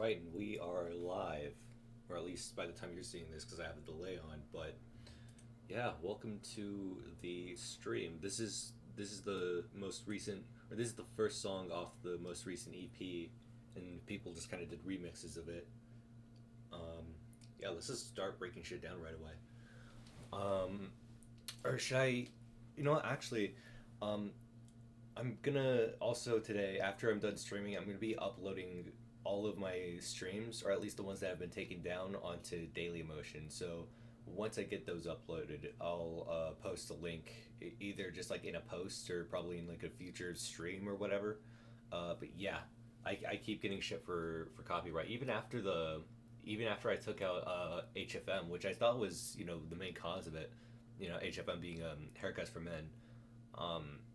Alright, and we are live, or at least by the time you're seeing this, because I have a delay on. But yeah, welcome to the stream. This is the most recent, or this is the first song off the most recent EP, and people just kind of did remixes of it. Yeah, let's just start breaking shit down right away. Or should I? You know what? Actually, um, I'm gonna also today, after I'm done streaming, I'm gonna be uploading all of my streams, or at least the ones that have been taken down, onto Dailymotion. So once I get those uploaded, I'll post a link, either just like in a post or probably in like a future stream or whatever. But yeah, I keep getting shit for copyright, even after I took out HFM, which I thought was the main cause of it. HFM being haircuts for men,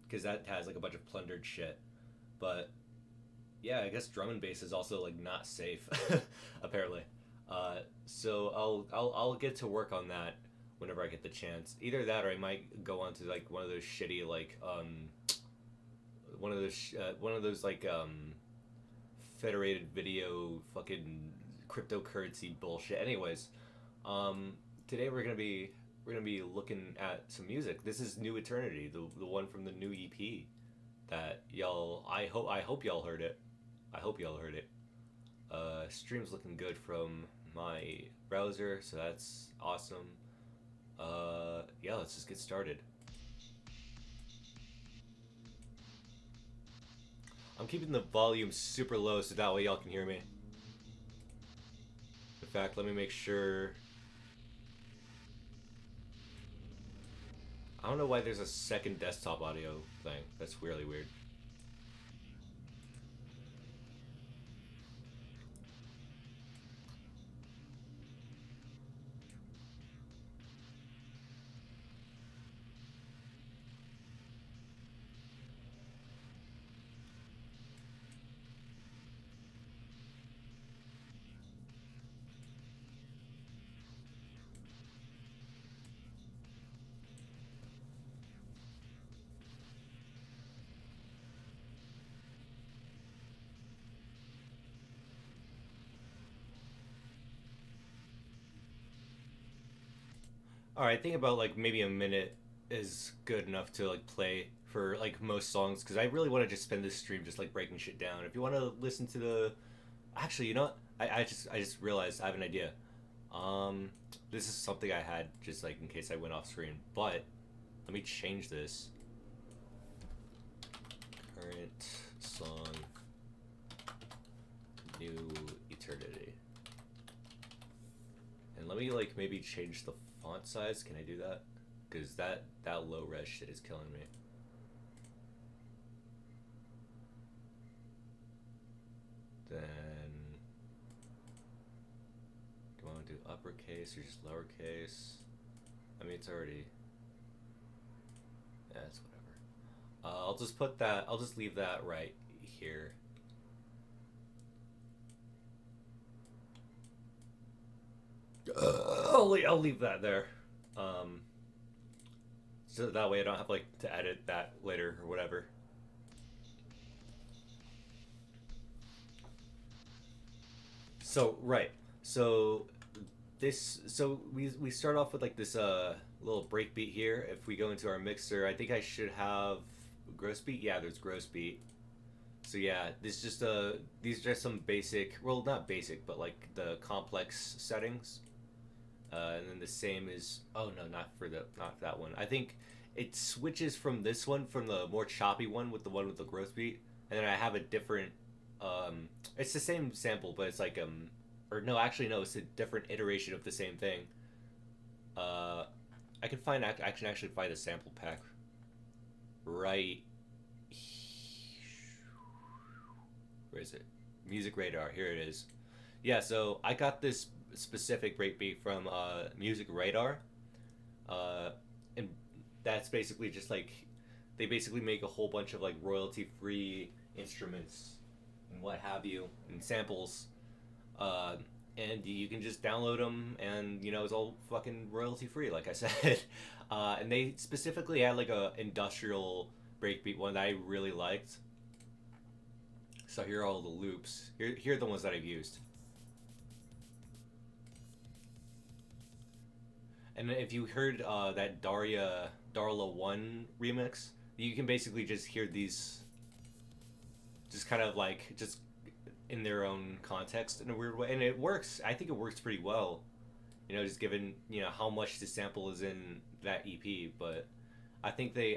because that has like a bunch of plundered shit. But yeah, I guess drum and bass is also like not safe, apparently. So I'll get to work on that whenever I get the chance. Either that, or I might go on to like one of those shitty like one of those like federated video fucking cryptocurrency bullshit. Anyways, today we're gonna be looking at some music. This is New Eternity, the one from the new EP that y'all. I hope y'all heard it. I hope y'all heard it. Stream's looking good from my browser, so that's awesome. Yeah, let's just get started. I'm keeping the volume super low so that way y'all can hear me. In fact, let me make sure. I don't know why there's a second desktop audio thing. That's really weird. Alright, I think about like maybe a minute is good enough to like play for like most songs, because I really want to just spend this stream just like breaking shit down. If you want to listen to the, actually, you know what? I just realized I have an idea. Um, this is something I had just like in case I went off screen, but let me change this. Current song, New Eternity, and let me like maybe change the font size. Can I do that? Because that low res shit is killing me. Then do I want to do uppercase or just lowercase? I mean, it's already. Yeah, it's whatever. I'll just put that. I'll just leave that right here. I'll leave that there. Um, so that way I don't have like to edit that later or whatever. So right. So we start off with like this little break beat here. If we go into our mixer, I think I should have gross beat. Yeah, there's gross beat. So yeah, these are just some basic, well, not basic, but like the complex settings. And then the same is, oh no, not that one. I think it switches from this one, from the more choppy one with the one with the growth beat, and then I have a different. It's the same sample, but it's like or no, actually no, it's a different iteration of the same thing. Uh, I can actually find a sample pack right. Where is it? Music Radar. Here it is. Yeah, so I got this specific breakbeat from Music Radar, uh, and that's basically just like they basically make a whole bunch of like royalty-free instruments and what have you and samples, uh, and you can just download them, and it's all fucking royalty-free, like I said. And they specifically had like a industrial breakbeat one that I really liked. So here are all the loops. Here are the ones that I've used. And if you heard that Darla 1 remix, you can basically just hear these just kind of like just in their own context in a weird way, and it works. I think it works pretty well. Just given how much the sample is in that EP, but I think they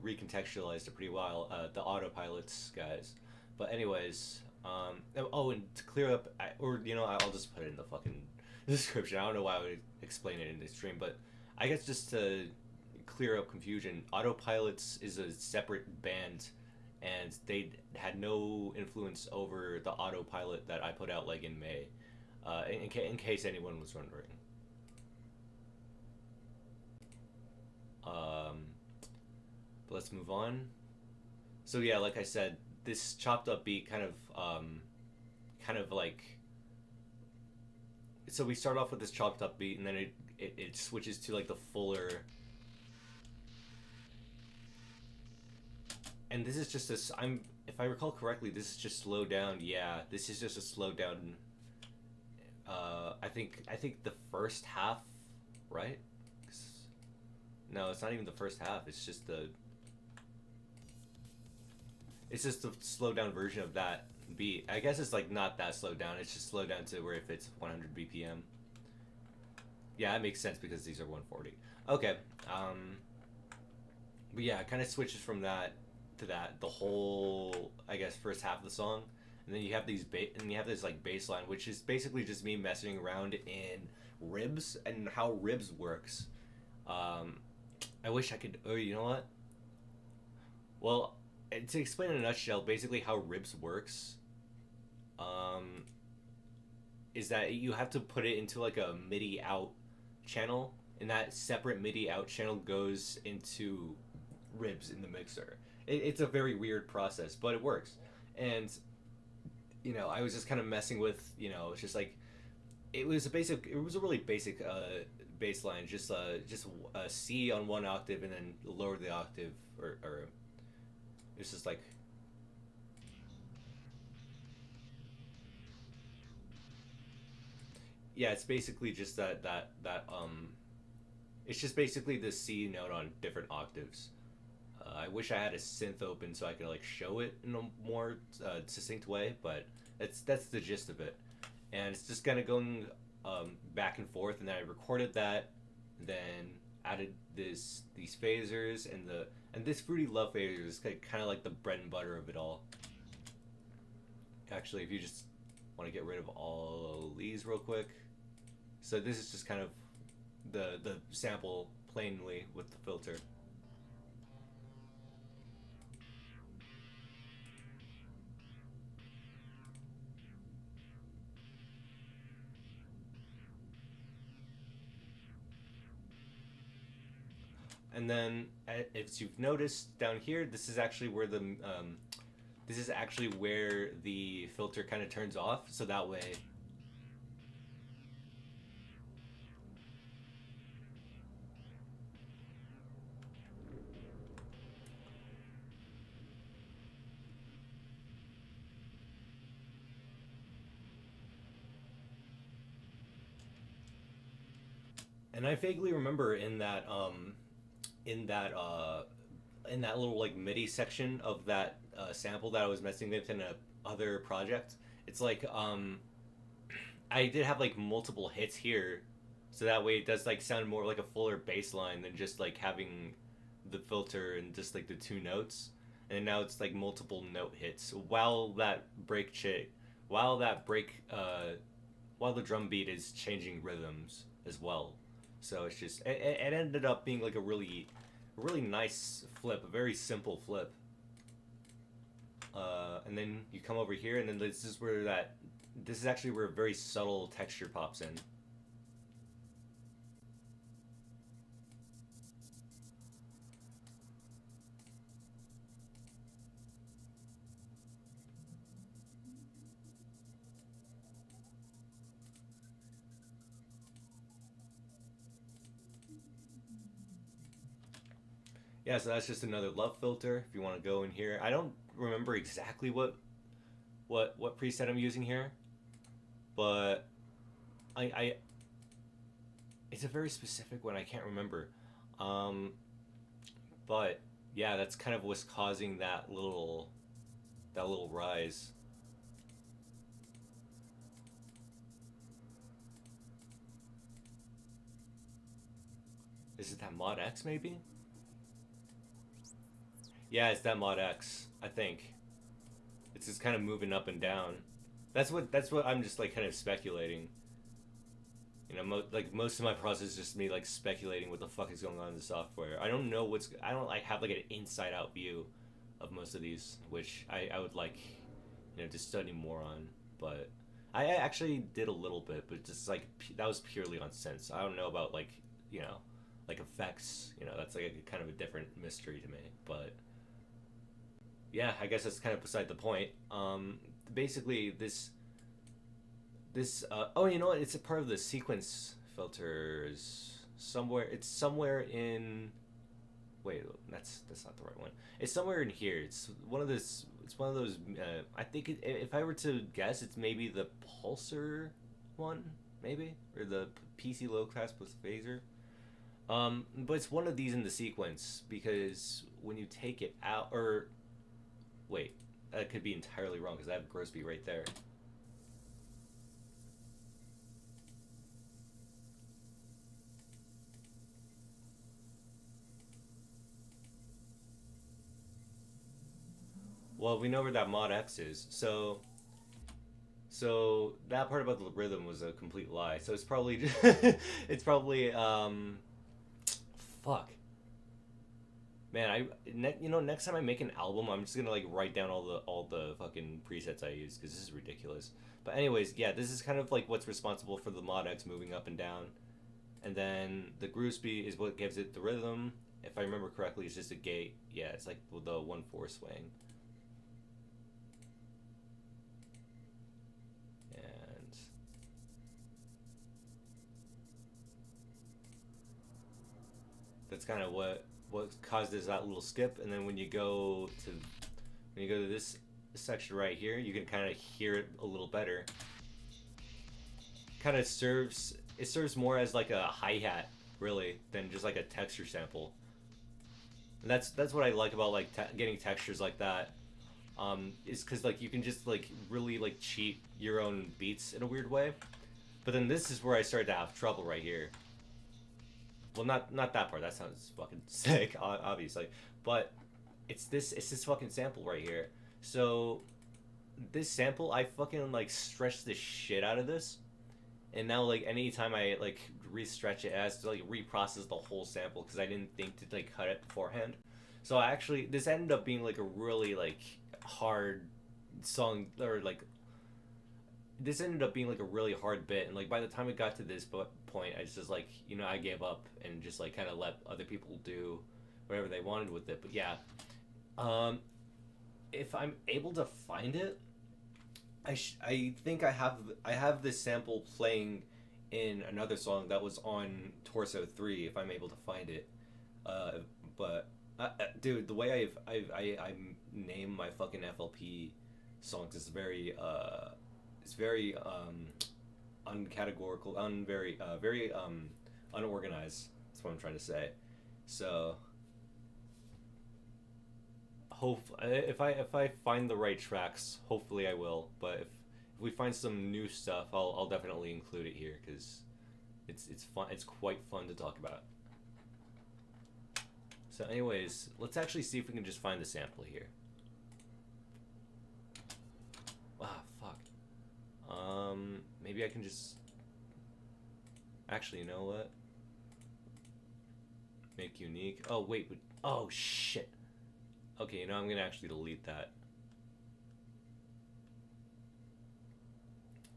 recontextualized it pretty well. The autopilots guys, but anyways, oh, and to clear up, I'll just put it in the fucking description. I don't know why I would explain it in the stream, but I guess just to clear up confusion, Autopilots is a separate band, and they had no influence over the Autopilot that I put out like in May. In case anyone was wondering. But let's move on. So yeah, like I said, this chopped up beat kind of like. So we start off with this chopped up beat, and then it switches to like the fuller. And this is just if I recall correctly, this is just slowed down. Yeah, this is just a slowed down. I think the first half, right? No, it's not even the first half. It's just the slowed down version of that beat. I guess it's like not that slowed down. It's just slowed down to where if it's 100 BPM. Yeah, it makes sense because these are 140. Okay. But yeah, it kind of switches from that to that the whole, I guess, first half of the song, and then you have this like bass line, which is basically just me messing around in ribs and how ribs works. I wish I could. Oh, you know what? Well, to explain in a nutshell, basically how ribs works, is that you have to put it into like a MIDI out channel, and that separate MIDI out channel goes into ribs in the mixer. It's a very weird process, but it works. And I was just kind of messing with, it's just like it was a really basic bass line, just a C on one octave and then lower the octave, or it's just like. Yeah, it's basically just that it's just basically the C note on different octaves. I wish I had a synth open so I could like show it in a more succinct way, but that's the gist of it. And it's just kind of going back and forth, and then I recorded that, then added these phasers and this Fruity Love phaser is kind of like the bread and butter of it all. Actually, if you just want to get rid of all of these real quick. So this is just kind of the sample plainly with the filter. And then, if you've noticed down here, this is actually where the filter kind of turns off. So that way. And I vaguely remember in that little like MIDI section of that sample that I was messing with in a other project. It's like I did have like multiple hits here, so that way it does like sound more like a fuller bass line than just like having the filter and just like the two notes. And now it's like multiple note hits while that while the drum beat is changing rhythms as well. So it's just it ended up being like a really nice flip, a very simple flip. And then you come over here, and then this is actually where a very subtle texture pops in. Yeah, so that's just another love filter. If you want to go in here, I don't remember exactly what preset I'm using here, but I It's a very specific one. I can't remember. Um, but yeah, that's kind of what's causing that little rise. Is it that mod X maybe? Yeah, it's that mod X. I think it's just kind of moving up and down. That's what I'm just like kind of speculating. You know, like most of my process is just me like speculating what the fuck is going on in the software. I don't know what's. I don't like have like an inside out view of most of these, which I would like, to study more on. But I actually did a little bit, but just like that was purely on sense. I don't know about like you know, like effects. That's like a kind of a different mystery to me. But yeah, I guess that's kind of beside the point. Basically this oh, you know what, it's a part of the sequence filters somewhere. It's somewhere in, wait, that's not the right one. It's somewhere in here. It's one of those I think if I were to guess, it's maybe the pulsar one, maybe, or the PC low class plus phaser. But it's one of these in the sequence, because when you take it out, or wait, that could be entirely wrong because I have Grosby right there. Well, we know where that mod X is, so that part about the rhythm was a complete lie. So it's probably it's probably fuck. Man, next time I make an album, I'm just gonna like write down all the fucking presets I use, because this is ridiculous. But anyways, yeah, this is kind of like what's responsible for the mod X moving up and down, and then the Groovesby is what gives it the rhythm. If I remember correctly, it's just a gate. Yeah, it's like the 1/4 swing. And that's kind of what causes that little skip. And then when you go to this section right here, you can kind of hear it a little better. Kind of serves more as like a hi-hat, really, than just like a texture sample. And that's what I like about like getting textures like that. Is because like you can just like really like cheat your own beats in a weird way. But then this is where I started to have trouble right here. Well, not that part. That sounds fucking sick, obviously. But it's this fucking sample right here. So this sample, I fucking like stretched the shit out of this, and now like anytime I like re-stretch it, it has to like reprocess the whole sample because I didn't think to like cut it beforehand. So actually, this ended up being like a really like hard song, or like this ended up being like a really hard bit, and like by the time it got to this point, I just like I gave up and just like kind of let other people do whatever they wanted with it. But yeah, um, if I'm able to find it, I think I have this sample playing in another song that was on Torso 3, if I'm able to find it. Uh, but dude, the way I name my fucking FLP songs is very it's very uncategorical, very unorganized. That's what I'm trying to say. So hope if I find the right tracks, hopefully I will. But if we find some new stuff, I'll definitely include it here, because it's fun. It's quite fun to talk about. So, anyways, let's actually see if we can just find the sample here. Ah, fuck. Maybe I can just. Actually, you know what? Make unique. Oh wait, oh shit. Okay, I'm gonna actually delete that.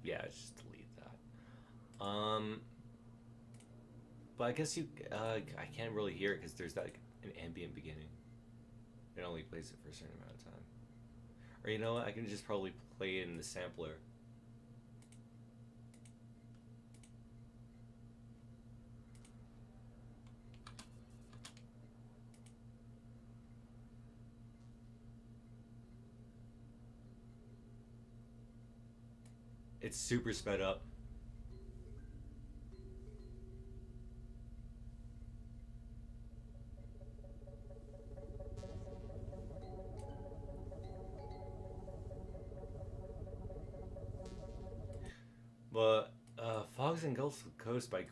Yeah, just delete that. But I guess I can't really hear it because there's that an ambient beginning. It only plays it for a certain amount of time. Or you know what? I can just probably play it in the sampler. It's super sped up. But Fogs and Gulf Coast by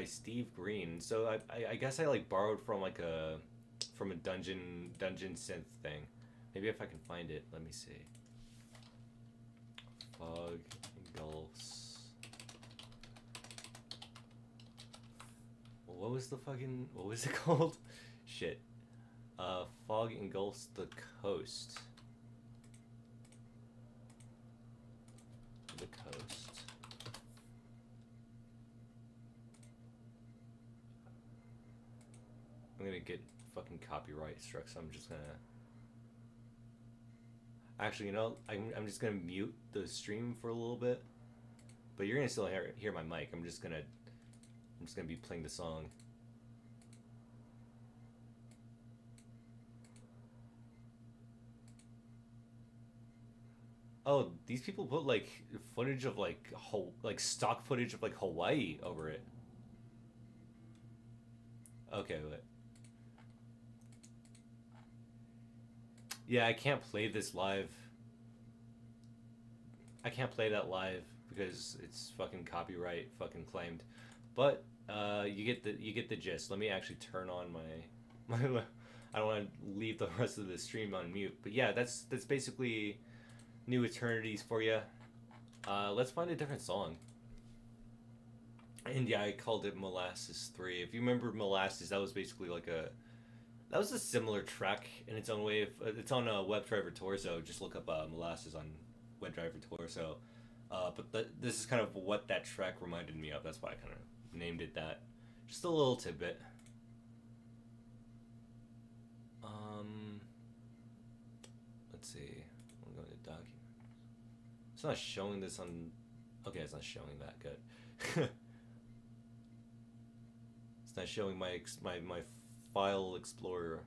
Steve Green. So I guess I like borrowed from like a dungeon synth thing. Maybe if I can find it, let me see. Fog engulfs. What was it called? Shit. Fog engulfs the coast. The coast. I'm gonna get fucking copyright struck, so I'm just gonna. Actually, you know, I'm just gonna mute the stream for a little bit, but you're gonna still hear my mic. I'm just gonna be playing the song. Oh, these people put like footage of like stock footage of like Hawaii over it. Okay, wait. Yeah, I can't play this live. I can't play that live because it's fucking copyright fucking claimed. But you get the gist. Let me actually turn on my I don't want to leave the rest of the stream on mute. But yeah, that's basically New Eternities for you. Let's find a different song. And yeah, I called it Molasses 3. If you remember Molasses, that was basically like that was a similar track in its own way. It's on WebDriver Torso. Just look up Molasses on WebDriver Torso. This is kind of what that track reminded me of. That's why I kind of named it that. Just a little tidbit. Let's see. I'm going to documents. It's not showing this on. Okay, it's not showing that good. It's not showing my file explorer.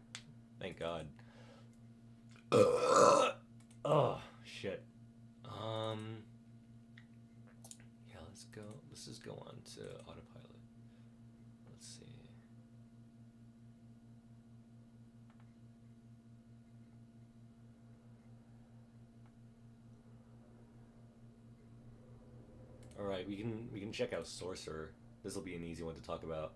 Thank God. Oh shit. Yeah, let's go. Let's just go on to autopilot. Let's see. All right, we can check out Sorcerer. This will be an easy one to talk about.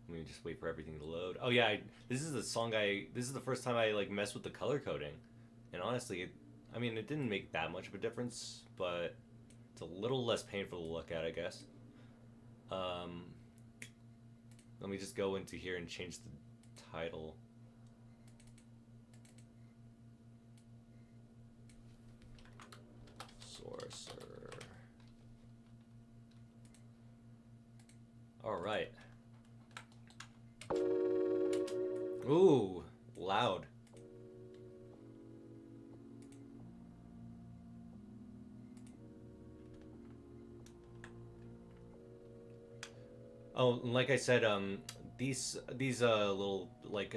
Let me just wait for everything to load. Oh yeah, this is the first time I like messed with the color coding, and honestly, I mean it didn't make that much of a difference, but it's a little less painful to look at, I guess. Let me just go into here and change the title. Sorcerer. All right. Ooh, loud. Oh, like I said, these little like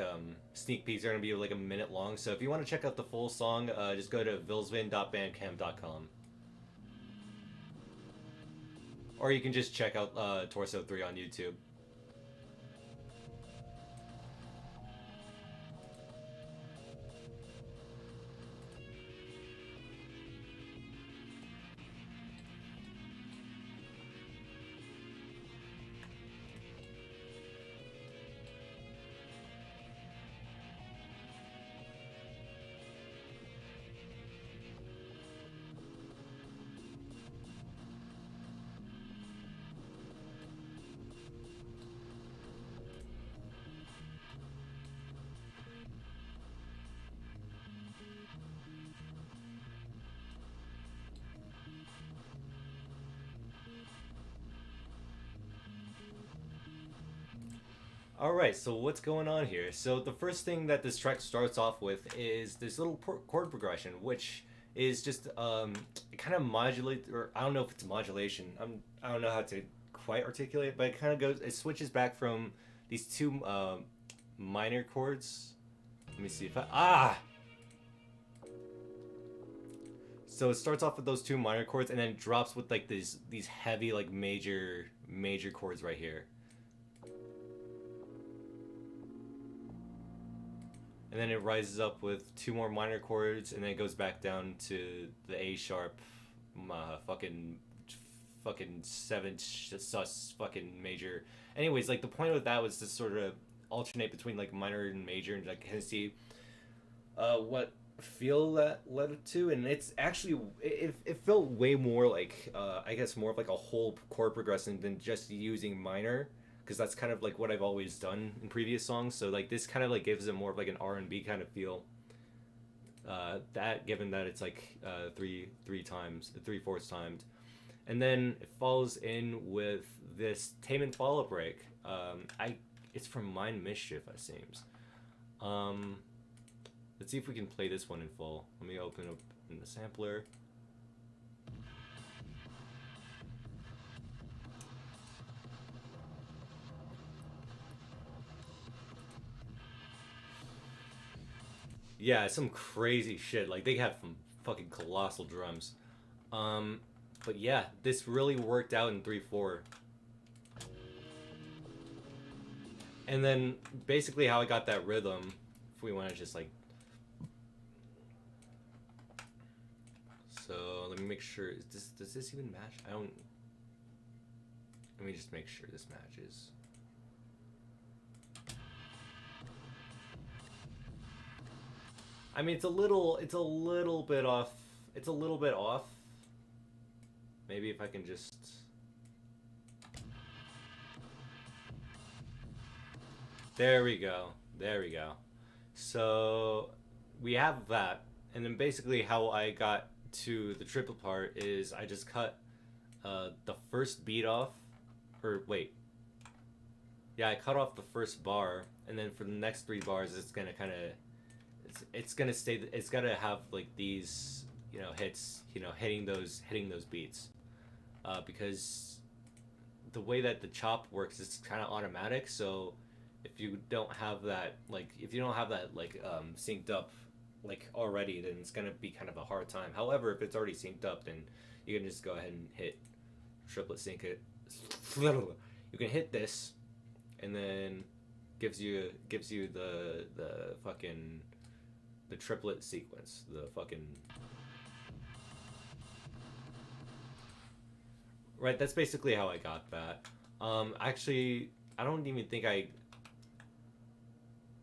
sneak peeks are gonna be like a minute long. So if you want to check out the full song, just go to ViLLSVIN.bandcamp.com, or you can just check out Torso 3 on YouTube. Alright, so what's going on here? So the first thing that this track starts off with is this little chord progression, which is just it kind of modulates, or I don't know if it's modulation. I don't know how to quite articulate it, but it kind of goes. It switches back from these two minor chords. Let me see if So it starts off with those two minor chords, and then drops with like these heavy like major chords right here. and then it rises up with 2 more minor chords, and then it goes back down to the A sharp, fucking 7 sus fucking major. Anyways, like the point of that was to sort of alternate between like minor and major, and like kind of see what feel that led it to. And it's actually it felt way more like I guess more of like a whole chord progression than just using minor, because that's kind of like what I've always done in previous songs. So like this kind of like gives it more of like an R&B kind of feel. That given that it's like 3/4 timed, and then it falls in with this Tame and Follow break. It's from Mind Mischief, it seems. Let's see if we can play this one in full. Let me open up in the sampler. Yeah, some crazy shit. Like they have some fucking colossal drums. But yeah, this really worked out in 3/4. And then basically how I got that rhythm, if we want to just like, so let me make sure, does this even match? Let me just make sure this matches. I mean, it's a little bit off. It's a little bit off. Maybe if I can just... There we go. There we go. So we have that. And then basically how I got to the triple part is I just cut the first beat off. Or wait. Yeah, I cut off the first bar. And then for the next 3 bars, it's going to kind of... It's gonna stay. It's gotta have like these, you know, hits. You know, hitting those beats, because the way that the chop works is kind of automatic. So if you don't have that, like, synced up, like already, then it's gonna be kind of a hard time. However, if it's already synced up, then you can just go ahead and hit triplet sync it. You can hit this, and then gives you the fucking. The triplet sequence, the fucking... Right, that's basically how I got that. Actually, I don't even think I...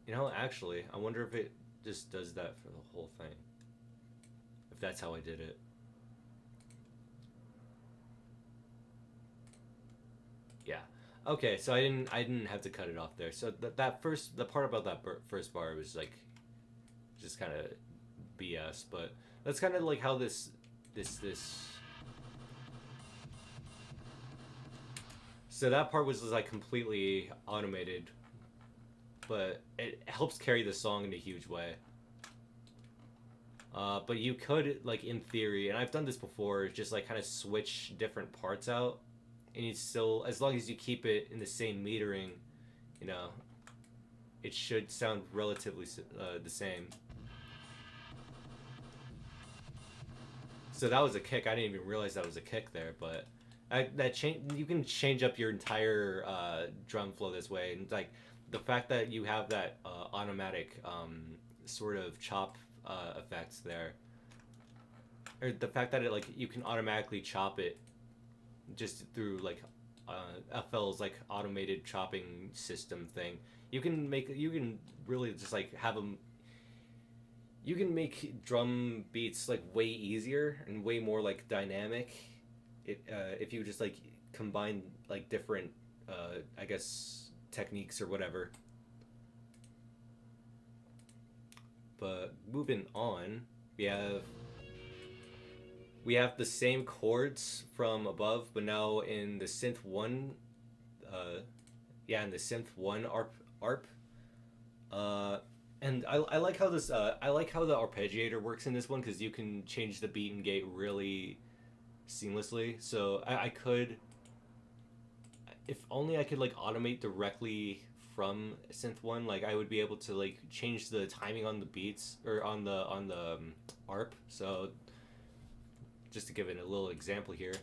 You know, actually, I wonder if it just does that for the whole thing. If that's how I did it. Yeah. Okay, so I didn't have to cut it off there. So the part about that first bar was like... just kind of BS, but that's kind of like how this so that part was like completely automated, but it helps carry the song in a huge way. But you could, like, in theory, and I've done this before, just like kind of switch different parts out, and you still, as long as you keep it in the same metering, you know, it should sound relatively the same. So that was a kick. I didn't even realize that was a kick there, but you can change up your entire drum flow this way, and like the fact that you have that automatic sort of chop effects there, or the fact that it, like, you can automatically chop it just through like FL's like automated chopping system thing. You can really just like have them. You can make drum beats like way easier and way more like dynamic, if you just like combine like different, I guess, techniques or whatever. But moving on, we have the same chords from above, but now in the synth 1, in the synth 1 arp. And I like how this I like how the arpeggiator works in this one, because you can change the beat and gate really seamlessly. So I could, if only I could like automate directly from synth 1, like I would be able to like change the timing on the beats or on the arp. So just to give it a little example here.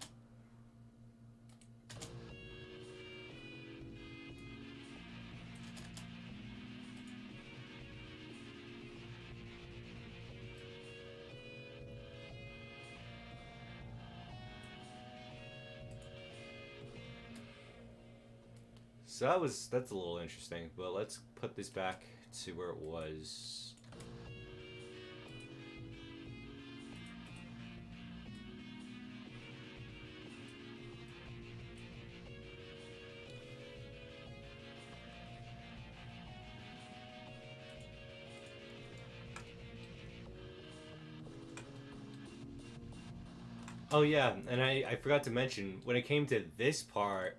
So that's a little interesting, but let's put this back to where it was. Oh yeah, and I forgot to mention, when it came to this part,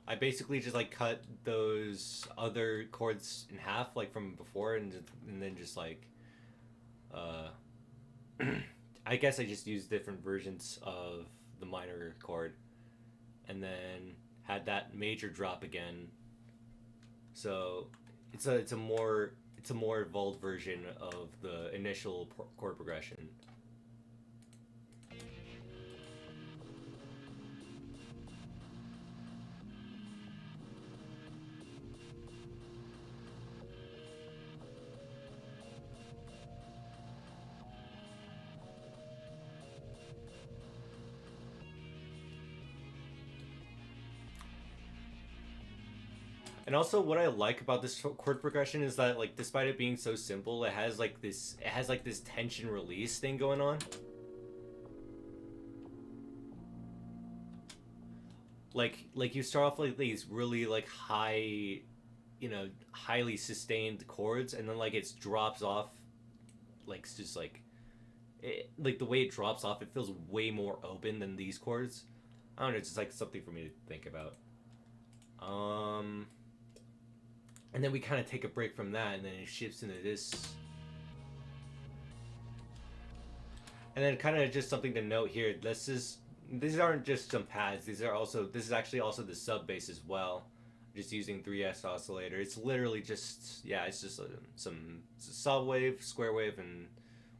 I basically just like cut those other chords in half, like from before, and then just like, uh, I guess I just used different versions of the minor chord, and then had that major drop again. So it's a more evolved version of the initial chord progression. And also, what I like about this chord progression is that, like, despite it being so simple, it has like this tension release thing going on. Like you start off like these really like high, highly sustained chords, and then like it drops off, like it's just like the way it drops off, it feels way more open than these chords. I don't know, it's just like something for me to think about. And then we kind of take a break from that, and then it shifts into this. And then kind of just something to note here. These aren't just some pads. This is actually also the sub bass as well. Just using 3x oscillator. It's literally just it's just some saw wave, square wave, and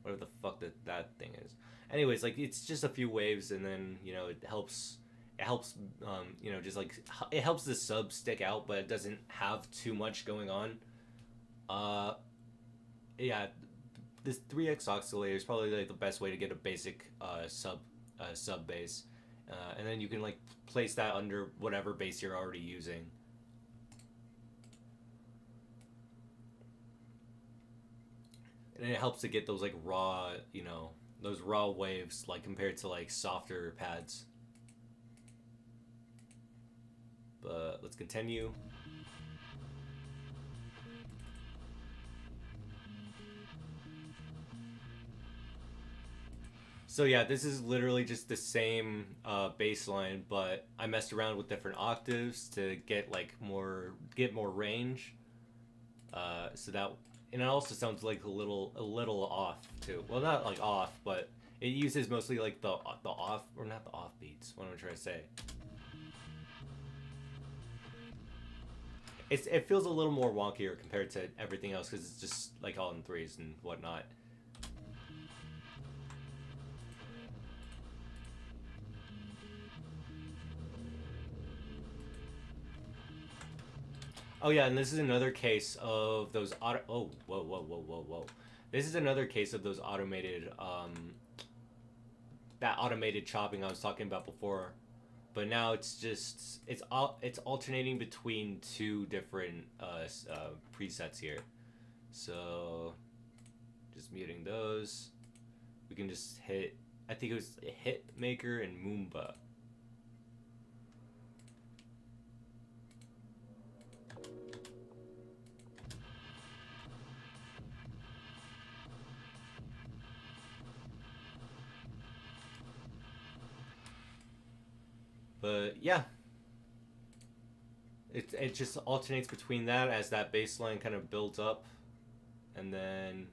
whatever the fuck that thing is. Anyways, like it's just a few waves, and then it helps. It helps, just like it helps the sub stick out, but it doesn't have too much going on. Yeah, this 3x oscillator is probably like the best way to get a basic sub bass, and then you can like place that under whatever bass you're already using. And it helps to get those like raw, those raw waves, like compared to like softer pads. But let's continue. So yeah, this is literally just the same bass line, but I messed around with different octaves to get more range. So that, and it also sounds like a little off too. Well, not like off, but it uses mostly like the off, or not the off beats. What am I trying to say? It feels a little more wonkier compared to everything else because it's just like all in threes and whatnot. Oh yeah, and this is another case of those auto. Oh, whoa. This is another case of those automated that automated chopping I was talking about before, but now it's alternating between two different presets here. So just muting those. We can just hit. I think it was Hit Maker and Moomba. But yeah, it just alternates between that as that bass line kind of builds up, and then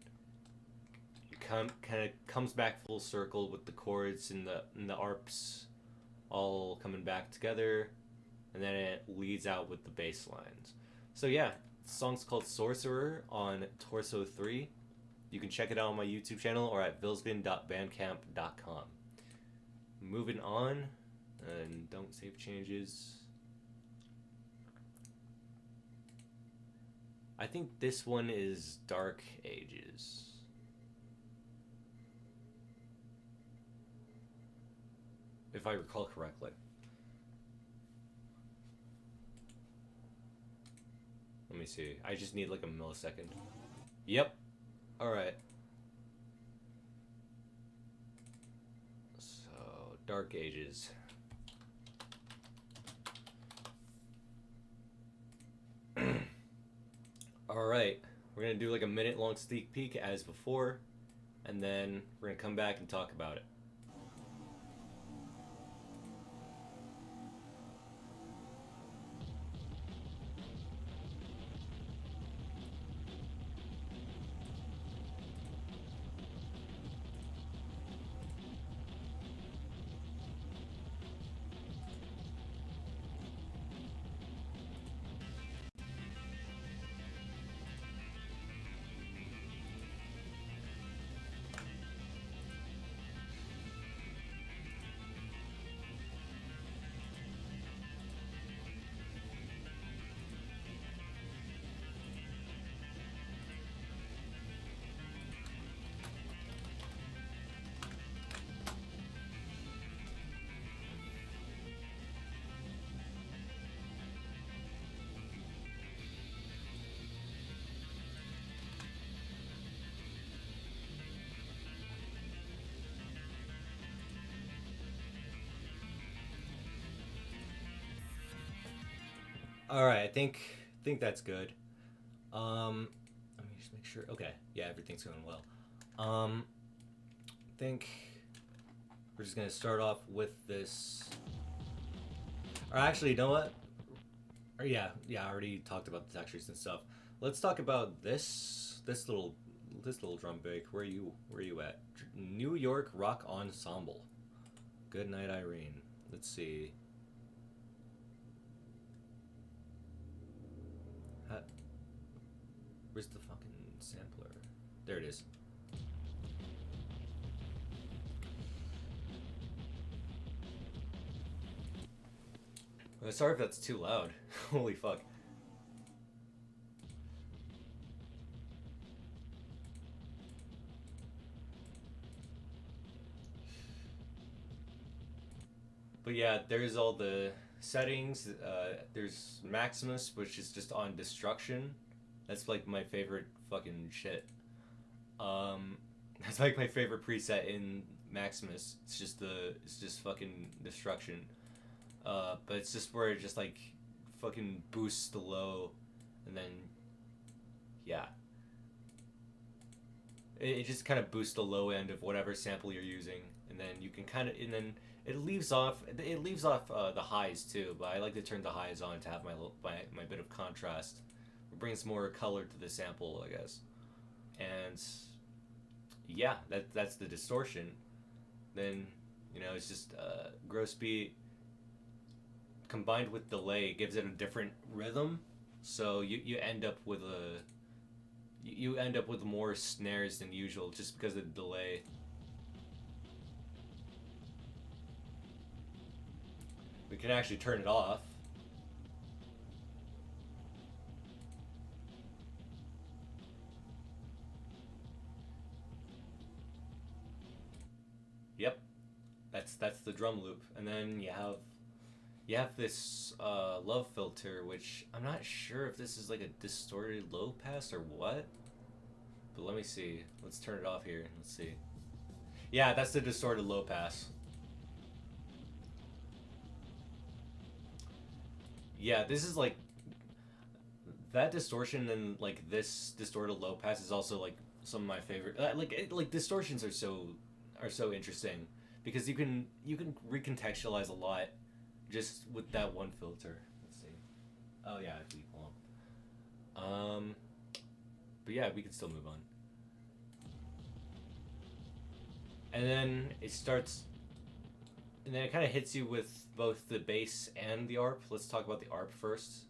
kind of comes back full circle with the chords and the arps all coming back together, and then it leads out with the bass lines. So yeah, the song's called Sorcerer on Torso 3. You can check it out on my YouTube channel or at ViLLSVIN.bandcamp.com. Moving on, and don't save changes. I think this one is Dark Ages. If I recall correctly. me see. I just need like a millisecond. Yep. Alright. So, Dark Ages. Alright. We're gonna do like a minute-long sneak peek as before, and then we're gonna come back and talk about it. All right, I think that's good. Let me just make sure. Okay, yeah, everything's going well. I think we're just gonna start off with this. Or actually, you know what? Or yeah, I already talked about the textures and stuff. Let's talk about this little drum break. Where are you at? New York Rock Ensemble. Good night, Irene. Let's see. Where's the fucking sampler? There it is. Sorry if that's too loud. Holy fuck. But yeah, there's all the settings. There's Maximus, which is just on destruction. That's like my favorite fucking shit. That's like my favorite preset in Maximus. It's just fucking destruction. But it's just where it just like fucking boosts the low, and then yeah, it just kind of boosts the low end of whatever sample you're using, and then you can kind of, and then it leaves off the highs too. But I like to turn the highs on to have my bit of contrast. It brings more color to the sample, I guess. And yeah, that's the distortion. Then, you know, it's just gross beat combined with delay gives it a different rhythm. So you end up with more snares than usual just because of the delay. We can actually turn it off. Yep, that's the drum loop, and then you have this love filter, which I'm not sure if this is like a distorted low pass or what. But let me see. Let's turn it off here. Let's see. Yeah, that's the distorted low pass. Yeah, this is like that distortion, and like this distorted low pass is also like some of my favorite. Like distortions are so interesting because you can recontextualize a lot just with that one filter. Let's see. Oh yeah, I leave alone. But yeah, we can still move on. And then it starts, and then it kind of hits you with both the bass and the ARP. Let's talk about the ARP first.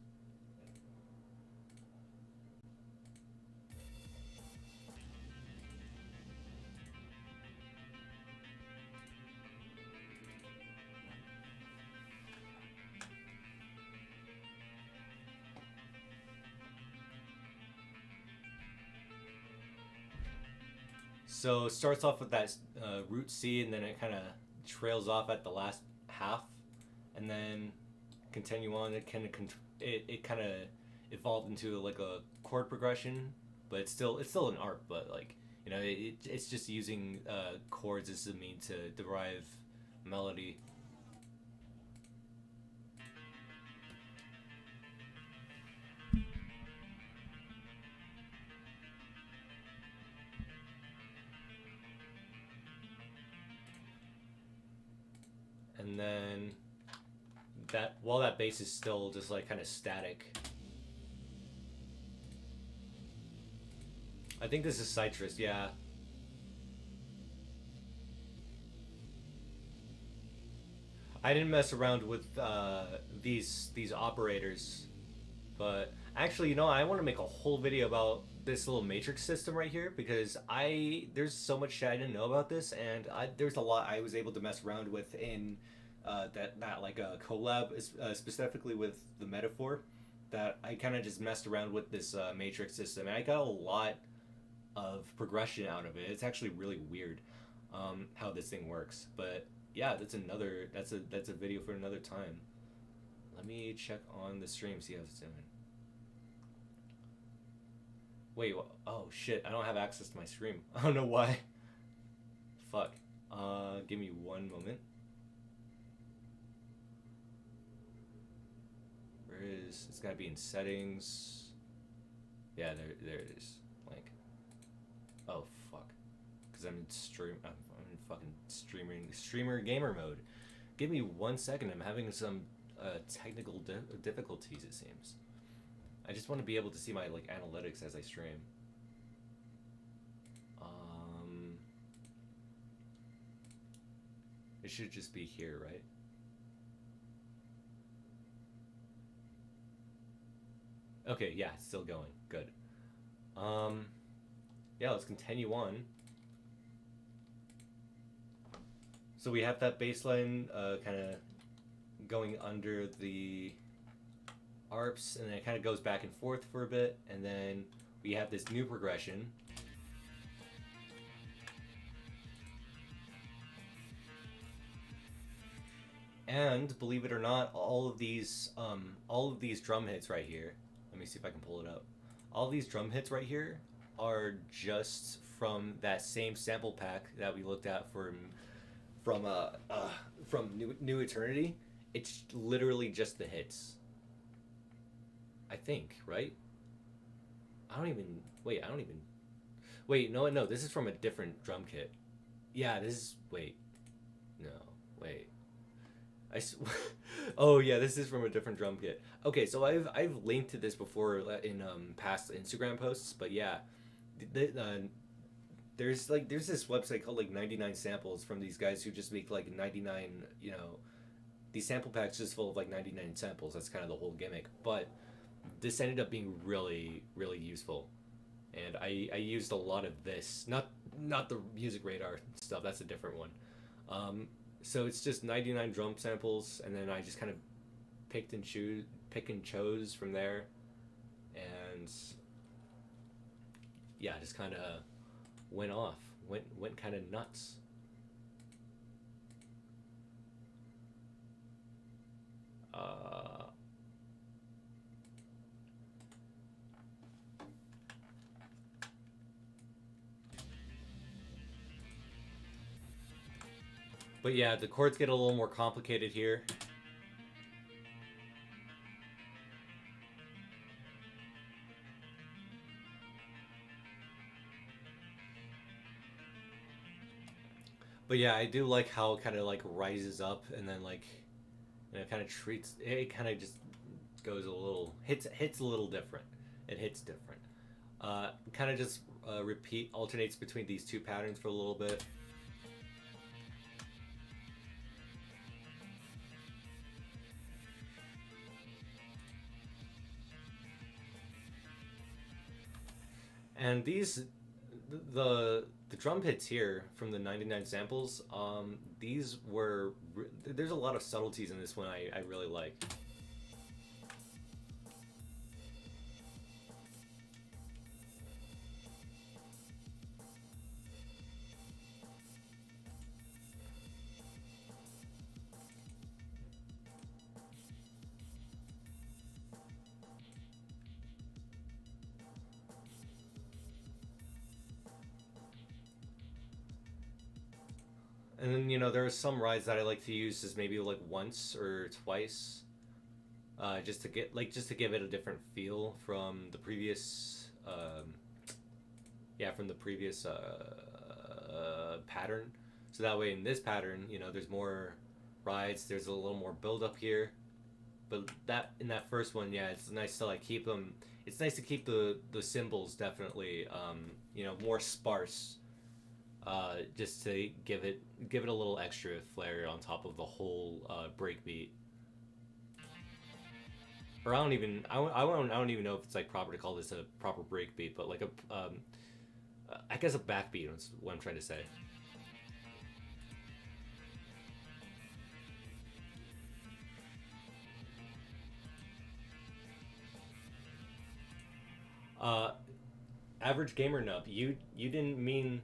So it starts off with that root C, and then it kind of trails off at the last half, and then continue on. It kind of evolved into like a chord progression, but it's still an ARP, but like you know it's just using chords as a mean to derive melody. And then that while that bass is still just like kind of static. I think this is Citrus, yeah. I didn't mess around with these operators, but actually, you know, I want to make a whole video about this little matrix system right here because there's so much shit I didn't know about this, and there's a lot I was able to mess around with in that like a collab, specifically with the Metaphor, that I kind of just messed around with this matrix system, and I got a lot of progression out of it. It's actually really weird how this thing works, but yeah, that's a video for another time. Let me check on the stream, see how it's doing. Wait, oh shit, I don't have access to my stream. I don't know why. Fuck. Give me one moment. Where is, it's gotta be in settings. Yeah, there it is. Like, oh fuck. Cause I'm in fucking streamer gamer mode. Give me 1 second, I'm having some technical difficulties, it seems. I just want to be able to see my like analytics as I stream. It should just be here, right? Okay, yeah, it's still going. Good. Yeah, let's continue on. So we have that bass line kind of going under the ARPs, and then it kind of goes back and forth for a bit, and then we have this new progression. And believe it or not, all of these drum hits right here. Let me see if I can pull it up. All these drum hits right here are just from that same sample pack that we looked at from New Eternity. It's literally just the hits. I think, right? Wait, no, this is from a different drum kit. Yeah, this is, wait. Oh yeah, this is from a different drum kit. Okay, so I've linked to this before in past Instagram posts, but yeah, there's this website called like 99 samples from these guys who just make like 99, you know, these sample packs just full of like 99 samples. That's kind of the whole gimmick. But this ended up being really, really useful, and I used a lot of this, not the Music Radar stuff. That's a different one. So it's just 99 drum samples, and then I just kind of pick and chose from there, and yeah, just kind of went kind of nuts. But yeah, the chords get a little more complicated here. But yeah, I do like how it kind of like rises up and then like, you know, kind of treats it, kind of just goes a little hits a little different. It hits different. Kind of just alternates between these two patterns for a little bit. And the drum hits here from the 99 samples, these were, there's a lot of subtleties in this one I really like. And then, you know, there are some rides that I like to use as maybe like once or twice, just to get like just to give it a different feel from the previous, from the previous pattern. So that way, in this pattern, you know, there's more rides. There's a little more build up here. But that in that first one, yeah, it's nice to like keep them. It's nice to keep the symbols definitely, you know, more sparse, just to give it a little extra flair on top of the whole breakbeat. Or I don't even know if it's like proper to call this a proper breakbeat, but like I guess a backbeat is what I'm trying to say. Uh, Average gamer nub, you didn't mean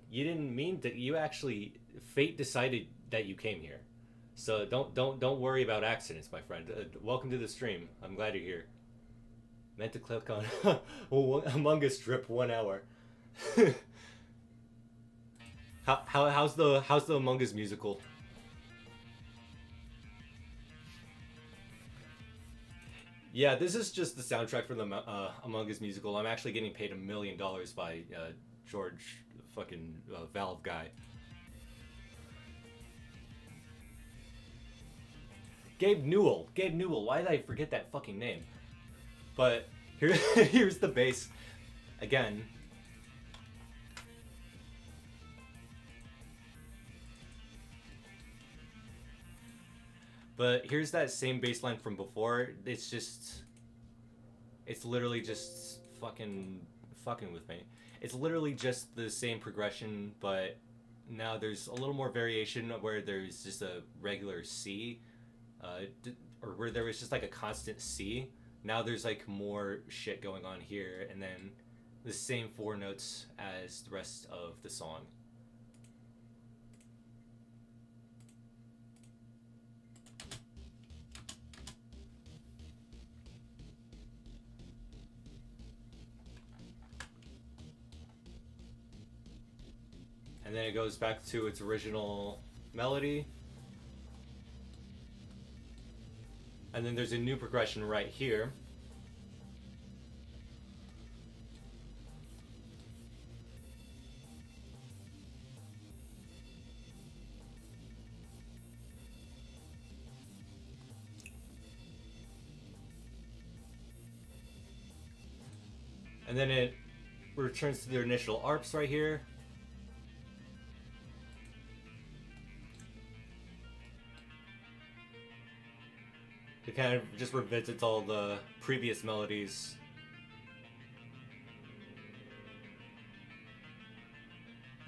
that. You actually, fate decided that you came here, so don't worry about accidents, my friend. Welcome to the stream. I'm glad you're here. Meant to click on Among Us drip 1 hour. How's the Among Us musical? Yeah, this is just the soundtrack for the Among Us musical. I'm actually getting paid $1 million by George, fucking Valve guy. Gabe Newell. Gabe Newell. Why did I forget that fucking name? But here, here's the bass. Again. But here's that same bass line from before. It's literally just fucking with me. It's literally just the same progression, but now there's a little more variation where there's just a regular C, or where there was just like a constant C. Now there's like more shit going on here, and then the same 4 notes as the rest of the song. And then it goes back to its original melody. And then there's a new progression right here. And then it returns to their initial arps right here. It kind of just revisits all the previous melodies.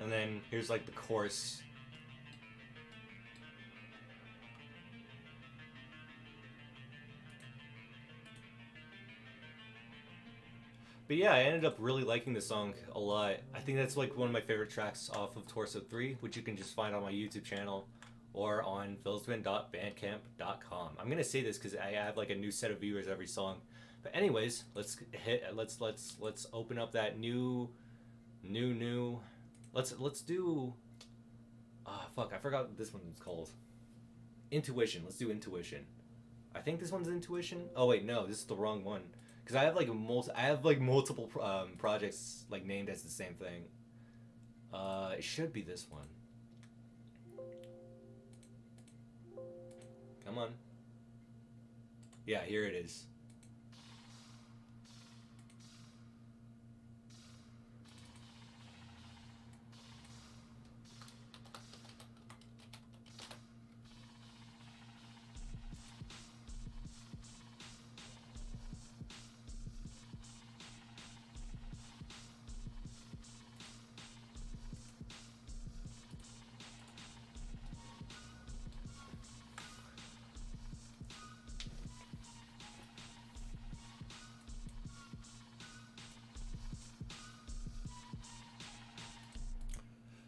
And then here's like the chorus. But yeah, I ended up really liking the song a lot. I think that's like one of my favorite tracks off of Torso 3, which you can just find on my YouTube channel or on ViLLSVIN.bandcamp.com. I'm gonna say this because I have like a new set of viewers every song. But anyways, let's open up that new. Let's do. Fuck, I forgot what this one's called. Intuition. Let's do Intuition. I think this one's Intuition. Oh wait, no, this is the wrong one. Because I have like multiple projects like named as the same thing. It should be this one. Come on. Yeah, here it is.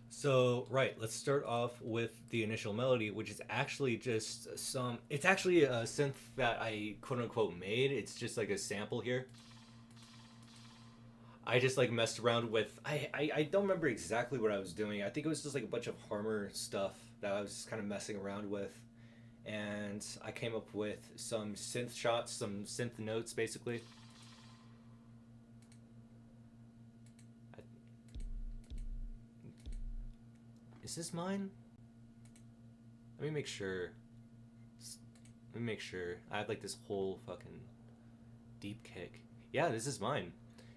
So, right, let's start off with the initial melody, which is actually just it's actually a synth that I quote unquote made. It's just like a sample here. I just like messed around with, I don't remember exactly what I was doing. I think it was just like a bunch of Harmer stuff. that I was just kind of messing around with, and I came up with some synth shots, some synth notes, basically. Is this mine? Let me make sure. Let me make sure. I have like this whole fucking deep kick. Yeah, this is mine.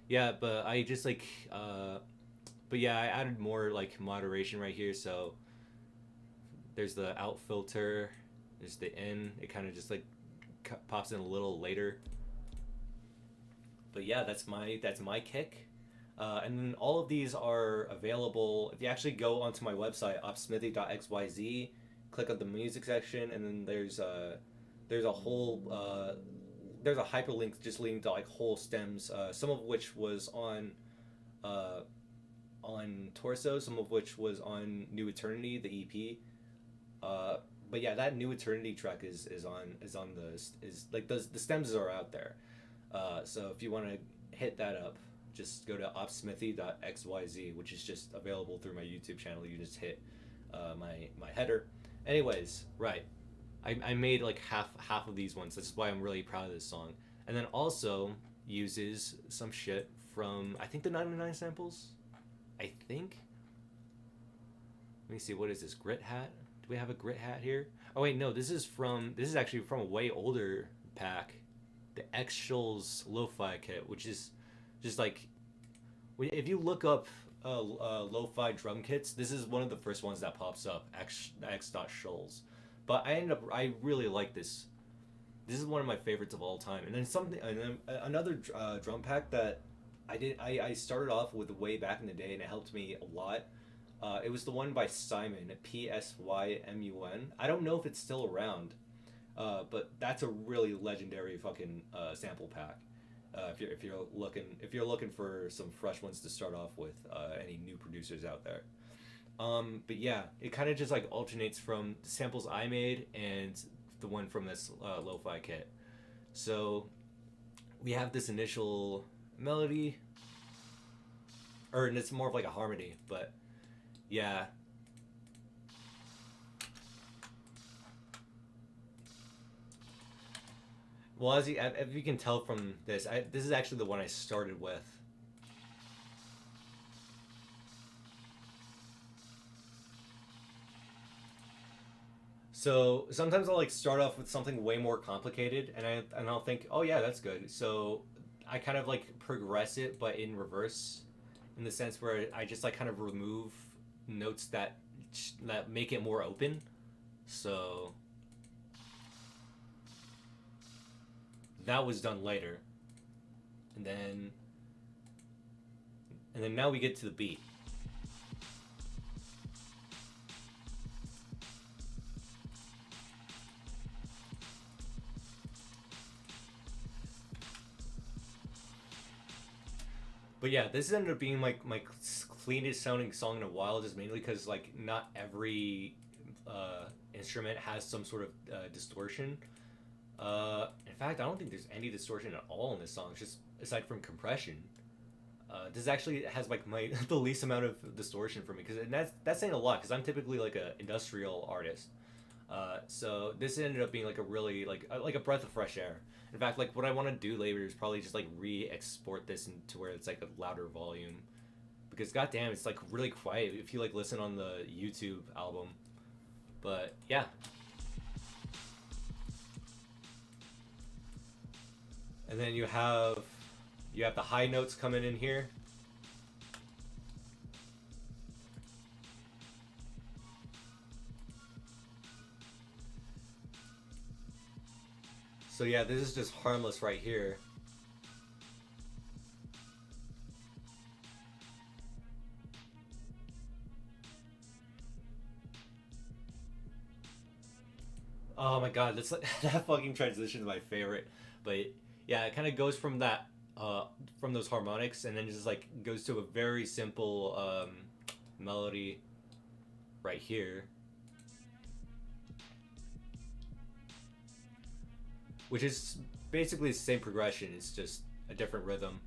Yeah, but I just like, but yeah, I added more like moderation right here. So there's the out filter, there's the in. It kind of just like pops in a little later. But yeah, that's my kick. And then all of these are available if you actually go onto my website opsmithy.xyz, click on the music section, and then there's a whole there's a hyperlink just leading to like whole stems, some of which was on Torso, some of which was on New Eternity, the EP. But yeah, that New Eternity track is on the stems are out there. So if you want to hit that up, just go to opsmithy.xyz, which is just available through my YouTube channel. You just hit my header. Anyways, right. I made like half of these ones. That's why I'm really proud of this song. And then also uses some shit from, I think, the 99 samples. I think. Let me see. What is this? Grit Hat? Do we have a Grit Hat here? Oh wait, no. This is actually from a way older pack, the X Shoals Lo-Fi kit, which is just like, if you look up lo-fi drum kits, this is one of the first ones that pops up. X.Shoals. But I really like this. This is one of my favorites of all time. And then another drum pack that I started off with way back in the day, and it helped me a lot. It was the one by Simon, P-S-Y-M-U-N. I don't know if it's still around, but that's a really legendary fucking sample pack. If you're looking for some fresh ones to start off with, any new producers out there. But yeah, it kind of just like alternates from the samples I made and the one from this lo-fi kit. So we have this initial melody, and it's more of like a harmony, but yeah. Well, as you can tell from this, this is actually the one I started with. So sometimes I'll like start off with something way more complicated, and I'll think, oh yeah, that's good. So I kind of like progress it, but in reverse, in the sense where I just like kind of remove notes that make it more open. So that was done later, and then now we get to the beat. But yeah, this ended up being my cleanest sounding song in a while, just mainly because like not every instrument has some sort of distortion. In fact, I don't think there's any distortion at all in this song, just aside from compression. This actually has like the least amount of distortion for me, because that's saying a lot, because I'm typically like an industrial artist. So this ended up being like a really like a breath of fresh air. In fact, like what I want to do later is probably just like re-export this into where it's like a louder volume, because goddamn, it's like really quiet if you like listen on the YouTube album. But yeah. And then you have the high notes coming in here. So yeah, this is just harmless right here. Oh my god, that's like, that fucking transition is my favorite. But yeah, it kind of goes from that, from those harmonics, and then just like goes to a very simple melody right here, which is basically the same progression. It's just a different rhythm.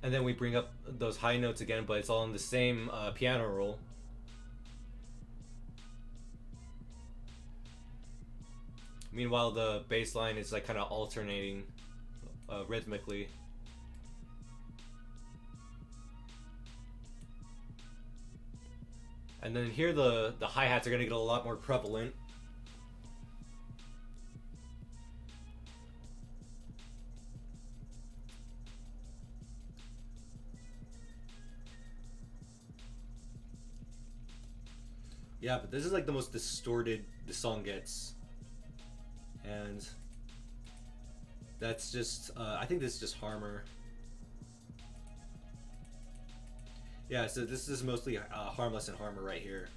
And then we bring up those high notes again, but it's all in the same piano roll. Meanwhile, the bass line is like kind of alternating rhythmically. And then here the hi-hats are going to get a lot more prevalent. Yeah, but this is like the most distorted the song gets. And that's just, I think this is just Harmer. Yeah, so this is mostly Harmless and Harmer right here.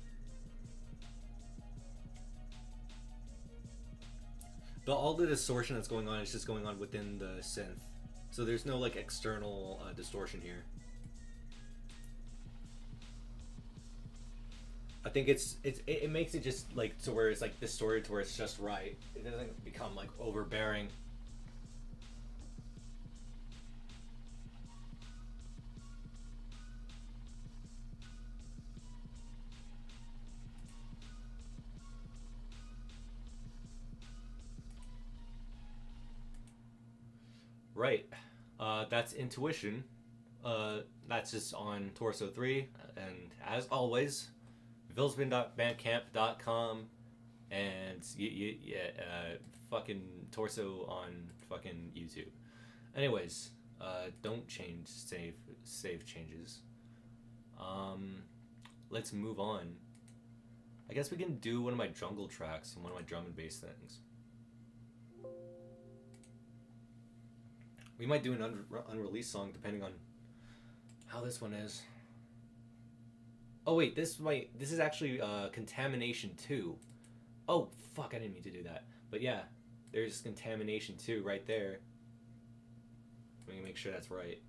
But all the distortion that's going on is just going on within the synth. So there's no like external distortion here. I think it makes it just like to where it's like distorted to where it's just right. It doesn't become like overbearing. Right. That's Intuition. That's just on Torso 3. And as always, ViLLSVIN.bandcamp.com and fucking Torso on fucking YouTube. Anyways, don't change save changes. Let's move on. I guess we can do one of my jungle tracks and one of my drum and bass things. We might do an unreleased song depending on how this one is. Oh wait, this is actually Contamination II. Oh fuck, I didn't mean to do that. But yeah, there's Contamination II right there. Let me make sure that's right.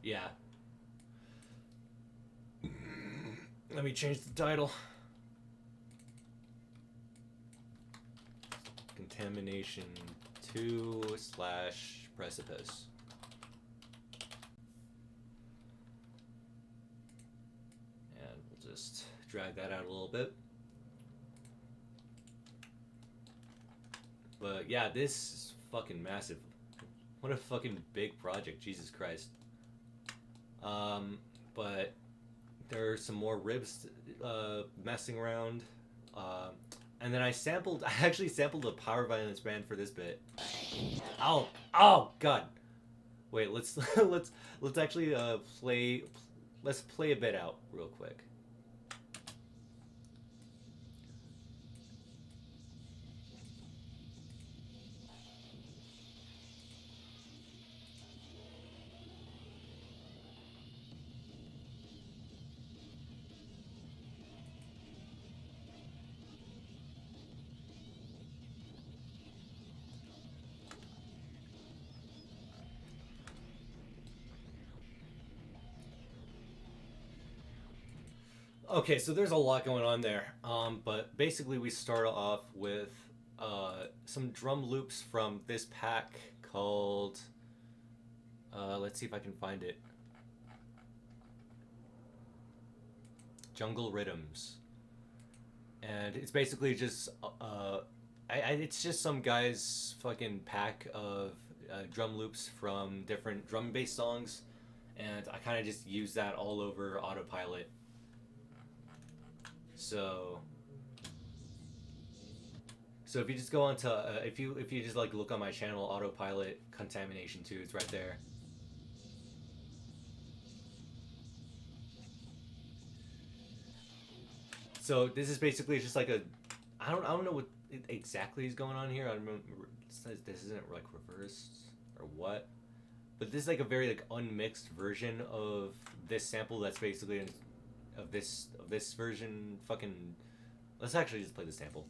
Yeah. Let me change the title. Contamination 2/Precipice. And we'll just drag that out a little bit. But yeah, this is fucking massive. What a fucking big project, Jesus Christ. But there are some more ribs messing around. And then I actually sampled a power violence band for this bit. Oh god. Wait, let's actually play a bit out real quick. Okay, so there's a lot going on there, but basically we start off with some drum loops from this pack called, let's see if I can find it, Jungle Rhythms. And it's basically just, it's just some guy's fucking pack of drum loops from different drum and bass songs, and I kind of just use that all over autopilot. So if you just go on to if you just like look on my channel, autopilot Contamination II, it's right there. So this is basically just like a I don't know what exactly is going on here. I don't remember. This isn't like reversed or what, but this is like a very like unmixed version of this sample that's basically of this version. Fucking let's actually just play the sample.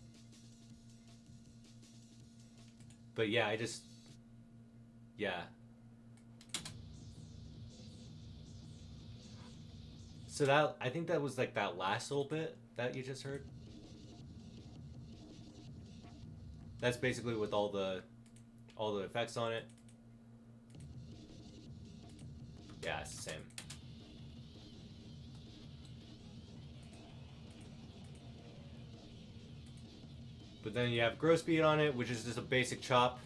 But yeah, so that I think that was like that last little bit that you just heard. That's basically with all the effects on it. Yeah, it's the same. But then you have gross beat on it, which is just a basic chop.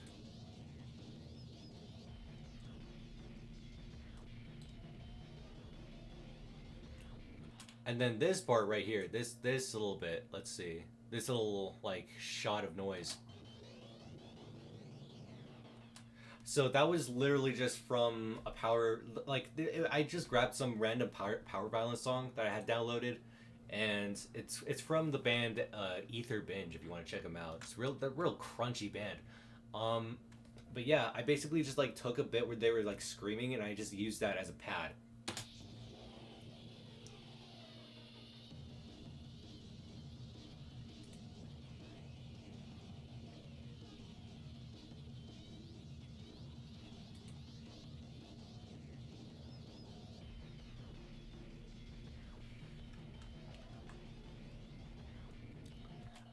And then this part right here, this little bit, let's see. This little like shot of noise. So that was literally just from a power, like I just grabbed some random power violence song that I had downloaded, and it's from the band Ether Binge. If you want to check them out, it's they're real crunchy band. Um, but yeah, I basically just like took a bit where they were like screaming, and I just used that as a pad.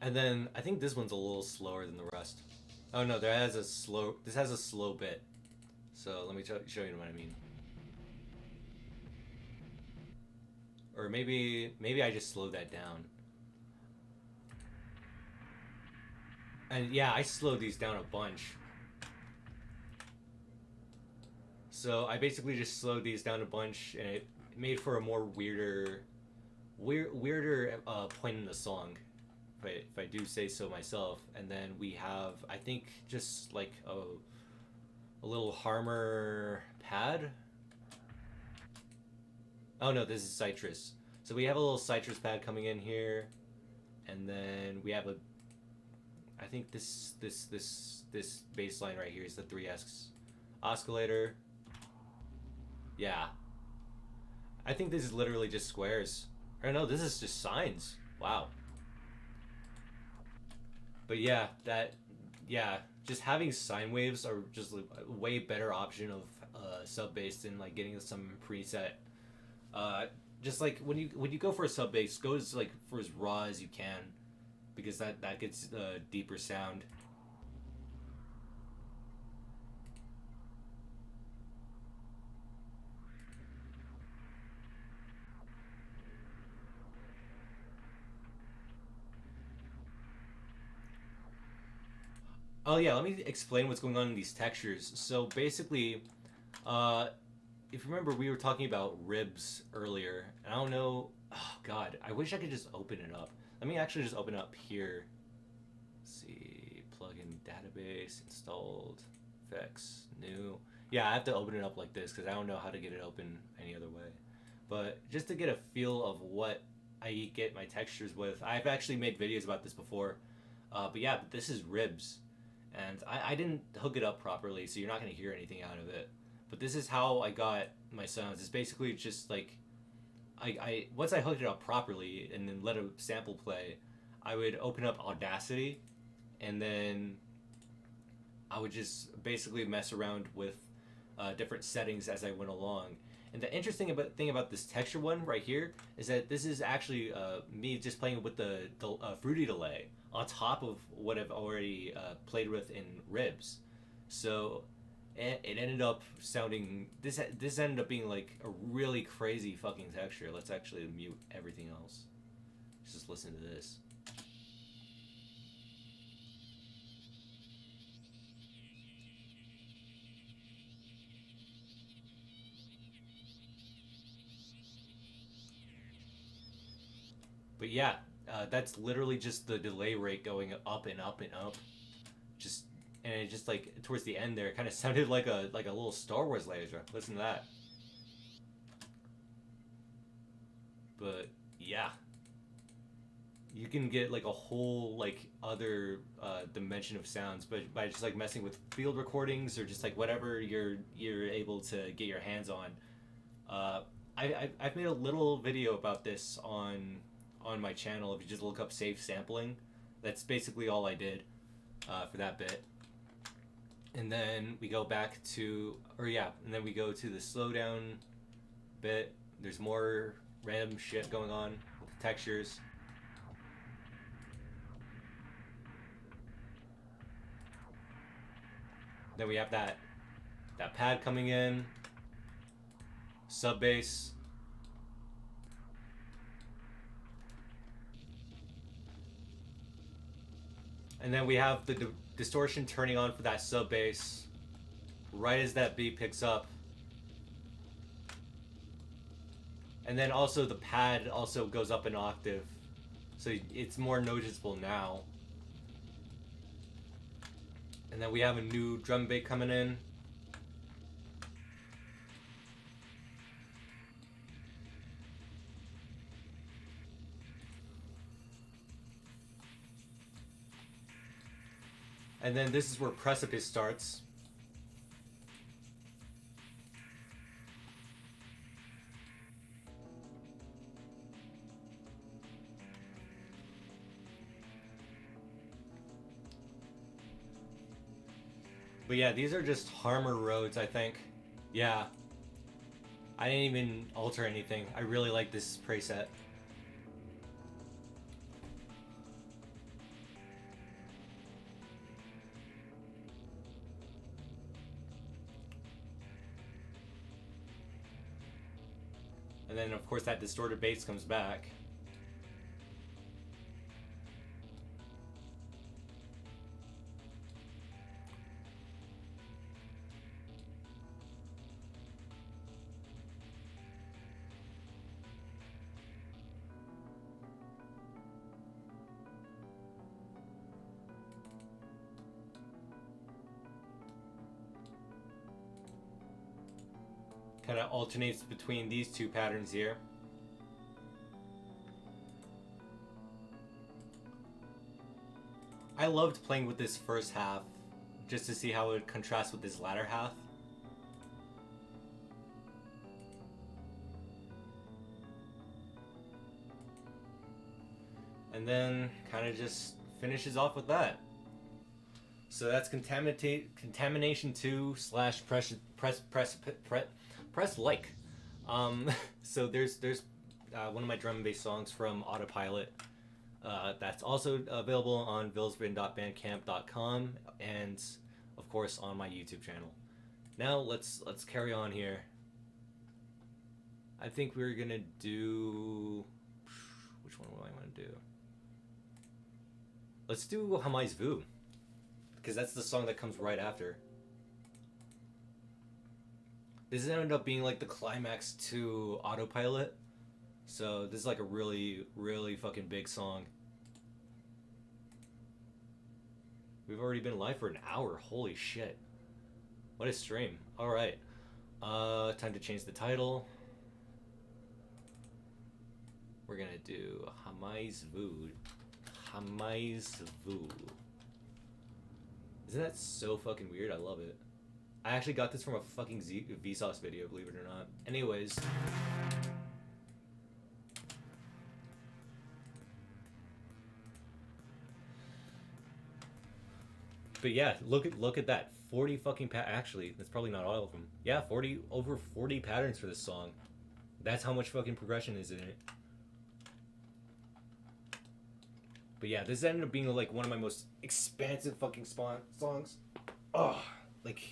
And then I think this one's a little slower than the rest. Oh no, there has a slow. This has a slow bit. So let me show you what I mean. Or maybe I just slowed that down. And yeah, I slowed these down a bunch. So I basically just slowed these down a bunch, and it made for a more weirder point in the song, if I do say so myself. And then we have, I think, just like a little harmer pad. Oh no, this is citrus. So we have a little citrus pad coming in here, and then we have a. I think this bass line right here is the 3S oscillator. Yeah. I think this is literally just squares. Or no, this is just sines. Wow. But yeah, just having sine waves are just a way better option of sub bass than like getting some preset. Just like when you go for a sub bass, go as like for as raw as you can, because that gets a deeper sound. Oh yeah, let me explain what's going on in these textures. So basically, uh, if you remember, we were talking about ribs earlier. And I don't know. Oh God, I wish I could just open it up. Let me actually just open up here. Let's see, plugin database installed, effects new. Yeah, I have to open it up like this because I don't know how to get it open any other way. But just to get a feel of what I get my textures with, I've actually made videos about this before. But yeah, this is ribs, and I didn't hook it up properly, so you're not gonna hear anything out of it. But this is how I got my sounds. It's basically just like I once I hooked it up properly and then let a sample play, I would open up Audacity, and then I would just basically mess around with different settings as I went along. And the interesting thing about this texture one right here is that this is actually me just playing with the fruity delay on top of what I've already played with in ribs. So it ended up sounding, this ended up being like a really crazy fucking texture. Let's actually mute everything else. Just listen to this. But yeah, that's literally just the delay rate going up and up and up. Just and it just like towards the end there, it kind of sounded like a little Star Wars laser. Listen to that. But yeah, you can get like a whole like other dimension of sounds, but by just like messing with field recordings or just like whatever you're able to get your hands on. I've made a little video about this on my channel. If you just look up safe sampling, that's basically all I did for that bit. And then we go back to, and then we go to the slowdown bit. There's more random shit going on with the textures. Then we have that pad coming in. sub bass. And then we have the distortion turning on for that sub bass right as that beat picks up. And then also the pad also goes up an octave, so it's more noticeable now. And then we have a new drum beat coming in. And then this is where Precipice starts. But yeah, these are just Harmer roads, I think. Yeah. I didn't even alter anything. I really like this preset. And then, of course, that distorted bass comes back. Kind of alternates between these two patterns here. I loved playing with this first half just to see how it contrasts with this latter half. And then kind of just finishes off with that. So that's Contamination II / Press like. So there's one of my drum and bass songs from Autopilot. That's also available on ViLLSVIN.bandcamp.com and of course on my YouTube channel. Now let's carry on here. I think we're gonna do, which one do I want to do? Let's do Jamais Vu, because that's the song that comes right after. This ended up being like the climax to Autopilot. So this is like a really, really fucking big song. We've already been live for an hour. Holy shit. What a stream. Alright. Time to change the title. We're gonna do Jamais Vu. Jamais Vu. Isn't that so fucking weird? I love it. I actually got this from a fucking Vsauce video, believe it or not. Anyways. But yeah, look at that. 40 fucking actually, that's probably not all of them. Yeah, over 40 patterns for this song. That's how much fucking progression is in it. But yeah, this ended up being like one of my most expansive fucking songs. Oh, like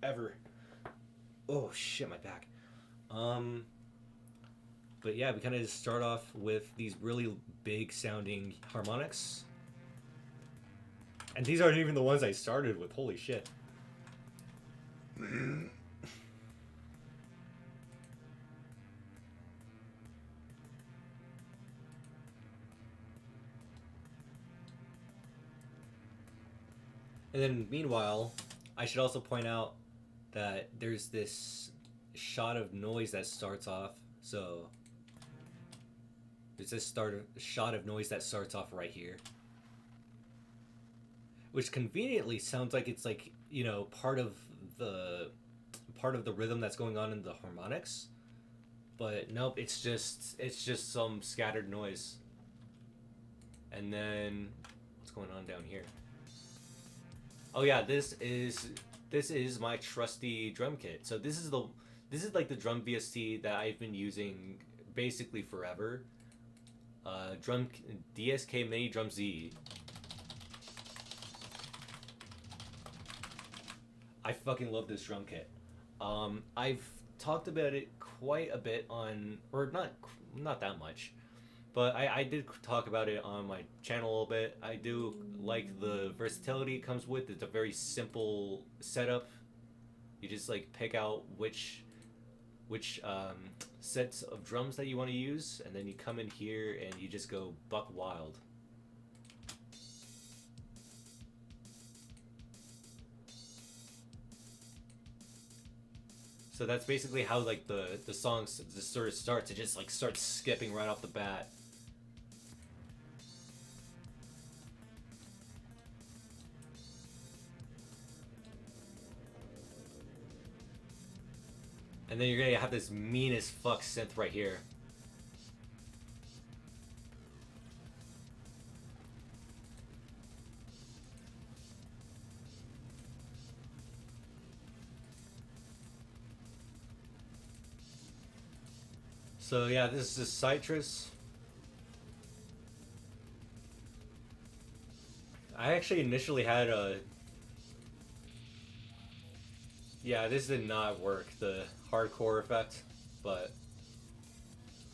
ever. Oh shit, my back. But yeah, we kind of just start off with these really big sounding harmonics. And these aren't even the ones I started with. Holy shit. And then meanwhile, I should also point out that there's this shot of noise that starts off. So there's this shot of noise that starts off right here, which conveniently sounds like it's like, you know, part of the rhythm that's going on in the harmonics. But nope, it's just some scattered noise. And then what's going on down here? Oh yeah, this is my trusty drum kit. So this is like the drum VST that I've been using basically forever. DSK Mini Drum Z. I fucking love this drum kit. I've talked about it quite a bit on, or not that much, but I did talk about it on my channel a little bit. I do like the versatility it comes with. It's a very simple setup. You just like pick out which sets of drums that you want to use, and then you come in here and you just go buck wild. So that's basically how like the song just sort of starts. It just like starts skipping right off the bat. And then you're gonna have this mean as fuck synth right here. So yeah, this is Citrus. I actually initially had a... Yeah, this did not work, the hardcore effect, but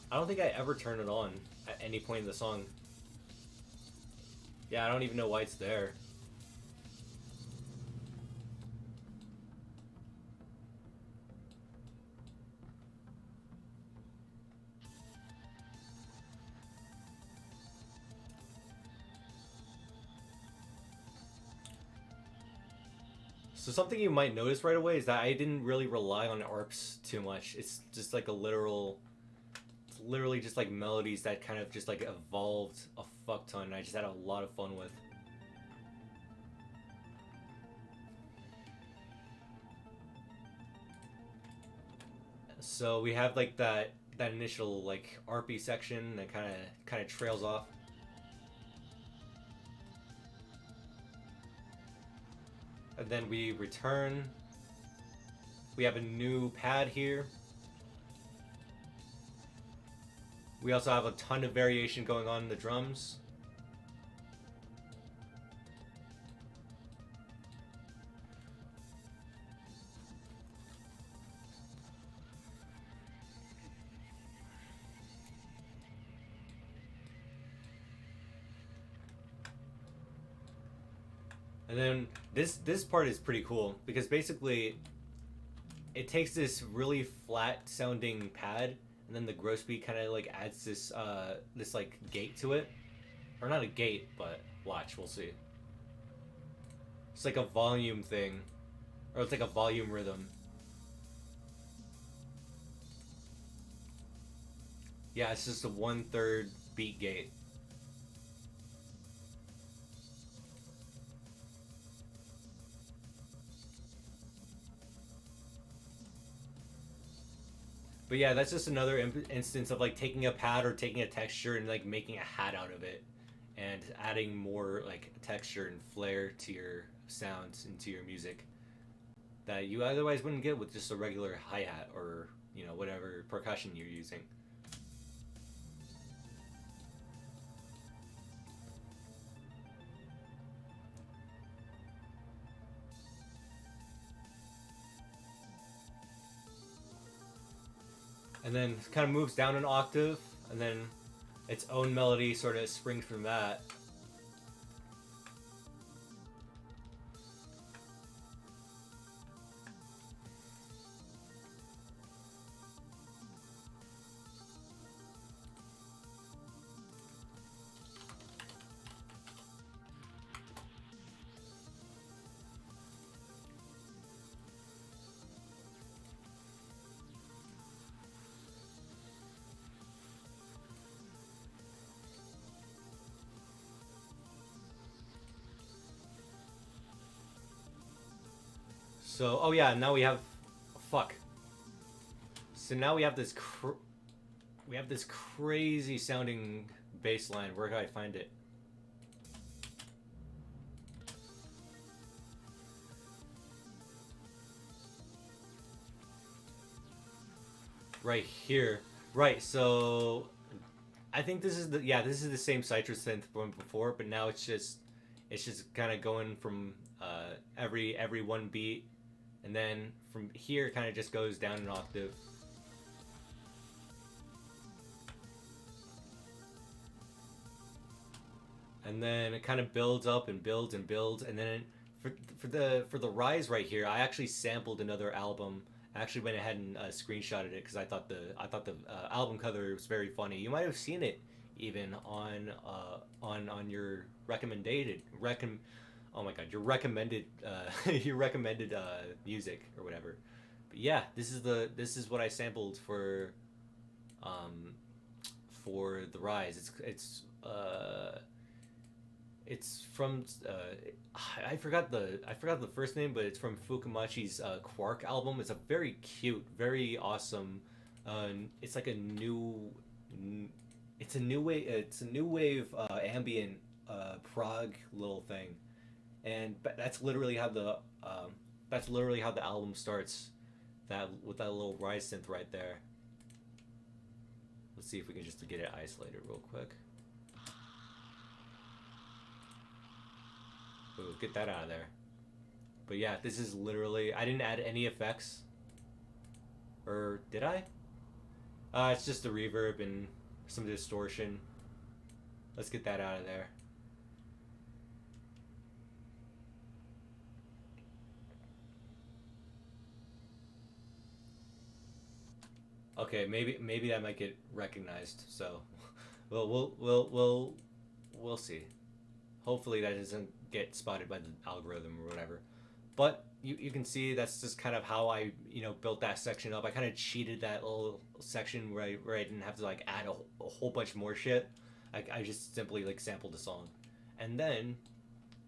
I don't think I ever turned it on at any point in the song. Yeah, I don't even know why it's there. So something you might notice right away is that I didn't really rely on ARPs too much. It's just like it's literally just like melodies that kind of just like evolved a fuck ton and I just had a lot of fun with. So we have like that initial like ARPy section that kind of trails off. And then we return. We have a new pad here. We also have a ton of variation going on in the drums. And then this part is pretty cool because basically it takes this really flat sounding pad and then the gross beat kind of like adds this this like gate to it, or not a gate, but watch, we'll see. It's like a volume thing, or it's like a volume rhythm. Yeah, it's just a 1/3 beat gate. But yeah, that's just another instance of like taking a pad or taking a texture and like making a hat out of it and adding more like texture and flair to your sounds and to your music that you otherwise wouldn't get with just a regular hi-hat or, you know, whatever percussion you're using. And then it kind of moves down an octave, and then its own melody sort of springs from that. So, oh yeah, now we have, fuck. So now we have this crazy sounding bass line. Where can I find it? Right here. Right, so I think this is the same Citrus synth from before, but now it's just kind of going from every one beat. And then from here, kind of just goes down an octave. And then it kind of builds up and builds and builds. And then for the rise right here, I actually sampled another album. I actually went ahead and screenshotted it because I thought the album cover was very funny. You might have seen it even on your oh my god, your recommended your recommended music or whatever. But yeah, this is what I sampled for the rise. It's from I forgot the first name, but it's from Fukumachi's Quark album. It's a very cute, very awesome. It's like a new wave ambient prog little thing, and that's literally how the album starts. That with that little rise synth right there. Let's see if we can just get it isolated real quick. Ooh, get that out of there. But yeah, this is literally... I didn't add any effects. Or did I? It's just the reverb and some distortion. Let's get that out of there. Okay, maybe that might get recognized. So, we'll see. Hopefully that doesn't get spotted by the algorithm or whatever. But you can see that's just kind of how I built that section up. I kind of cheated that little section where I didn't have to like add a whole bunch more shit. I just simply like sampled the song, and then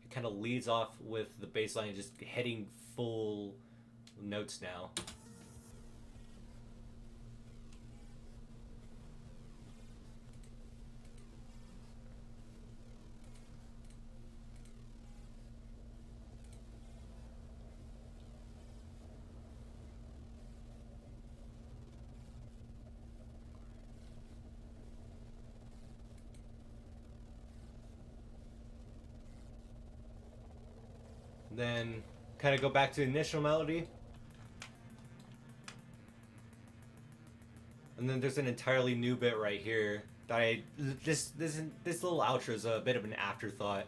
it kind of leads off with the bass line just hitting full notes now. Then kind of go back to the initial melody. And then there's an entirely new bit right here that this little outro is a bit of an afterthought.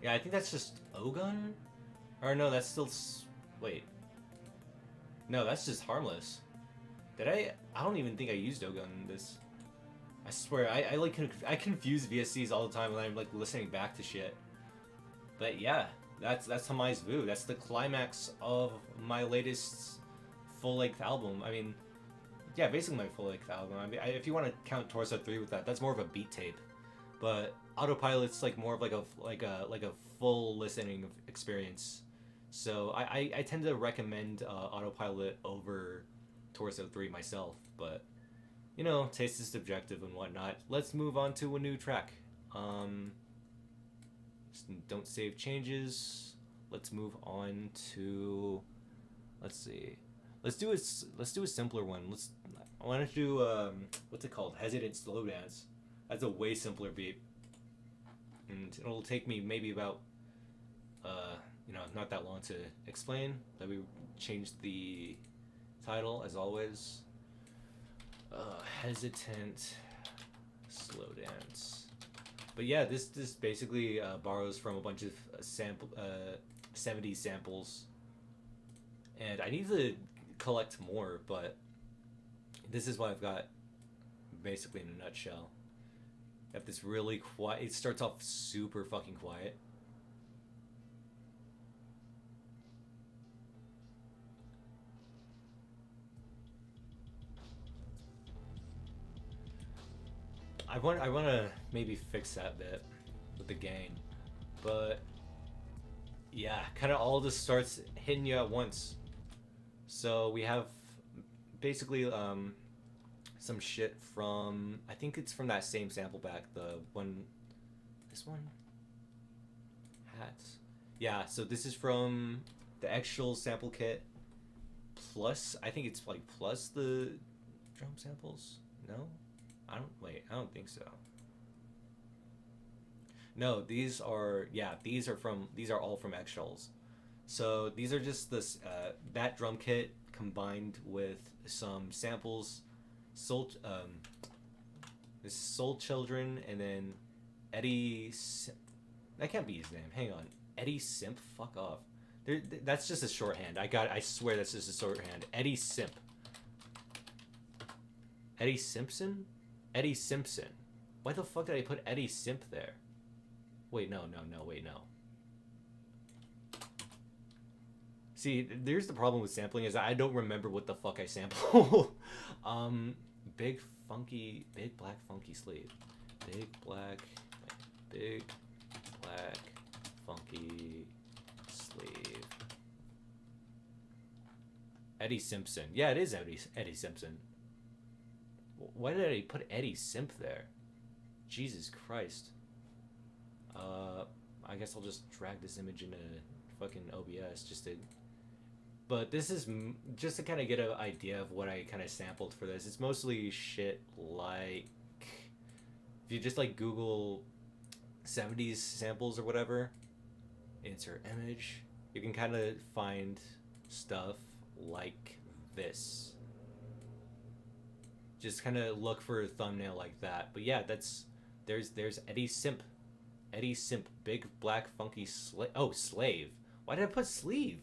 Yeah, I think that's just Ogun? Or no, that's still... Wait. No, that's just Harmless. Did I don't even think I used Ogun in this. I swear, I confuse VSCs all the time when I'm like listening back to shit. But yeah, that's Jamais Vu. That's the climax of my latest full-length album. I mean, yeah, basically my full-length album. I mean, if you want to count Torso 3 with that's more of a beat tape. But Autopilot's like more of like a full listening experience. So I tend to recommend Autopilot over Torso 3 myself, but taste is subjective and whatnot. Let's move on to a new track. Don't save changes. Let's move on to, let's see. Let's do a simpler one. I want to do what's it called? Hesitant Slowdance. That's a way simpler beat, and it'll take me maybe about not that long to explain. That we changed the title as always. Hesitant Slowdance. But yeah, this basically borrows from a bunch of 70s samples, and I need to collect more, but this is what I've got basically in a nutshell. You have this really quiet... It starts off super fucking quiet. I want to maybe fix that bit with the gain, but yeah, kind of all this starts hitting you at once. So we have basically some shit from, I think it's from that same sample pack, this one, hats. Yeah, so this is from the actual sample kit plus, I think it's like plus the drum samples. No, I don't think so. No, these are, yeah, these are all from eggshells. So these are just this that drum kit combined with some samples, Soul this is Soul Children, and then Eddie. That can't be his name. Hang on, Eddie Simp. Fuck off. That's just a shorthand. I swear that's just a shorthand. Eddie Simp. Eddie Simpson. Eddie Simpson. Why the fuck did I put Eddie Simp there? Wait, no. Wait, no. See, there's the problem with sampling is I don't remember what the fuck I sample. Big black funky slave. Big black funky slave. Eddie Simpson. Yeah, it is Eddie Simpson. Why did I put Eddie Simp there? Jesus Christ. I guess I'll just drag this image into fucking OBS just to. But this is just to kind of get an idea of what I kind of sampled for this. It's mostly shit like if you just like Google 70s samples or whatever, insert image, you can kind of find stuff like this. Just kind of look for a thumbnail like that. But yeah, there's Eddie Simp. Eddie Simp, big black funky slave. Why did I put sleeve?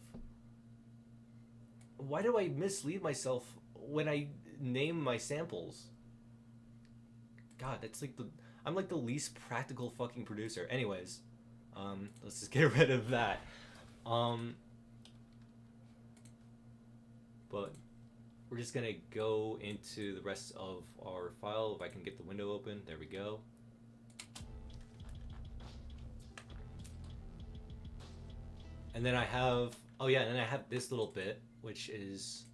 Why do I mislead myself when I name my samples? God, that's like I'm like the least practical fucking producer. Anyways, let's just get rid of that. But we're just gonna go into the rest of our file. If I can get the window open, there we go. And then I have, and then I have this little bit, which is,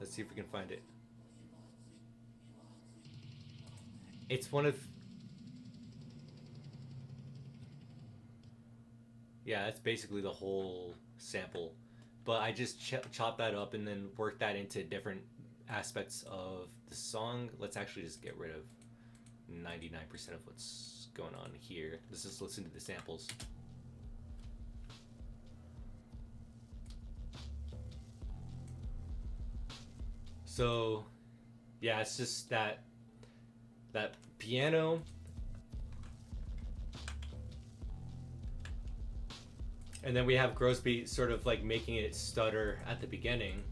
let's see if we can find it. It's one of, yeah, that's basically the whole sample. But I just chopped that up and then worked that into different aspects of the song. Let's actually just get rid of 99% of what's going on here. Let's just listen to the samples. So, yeah, it's just that piano. And then we have Grossbeat sort of like making it stutter at the beginning.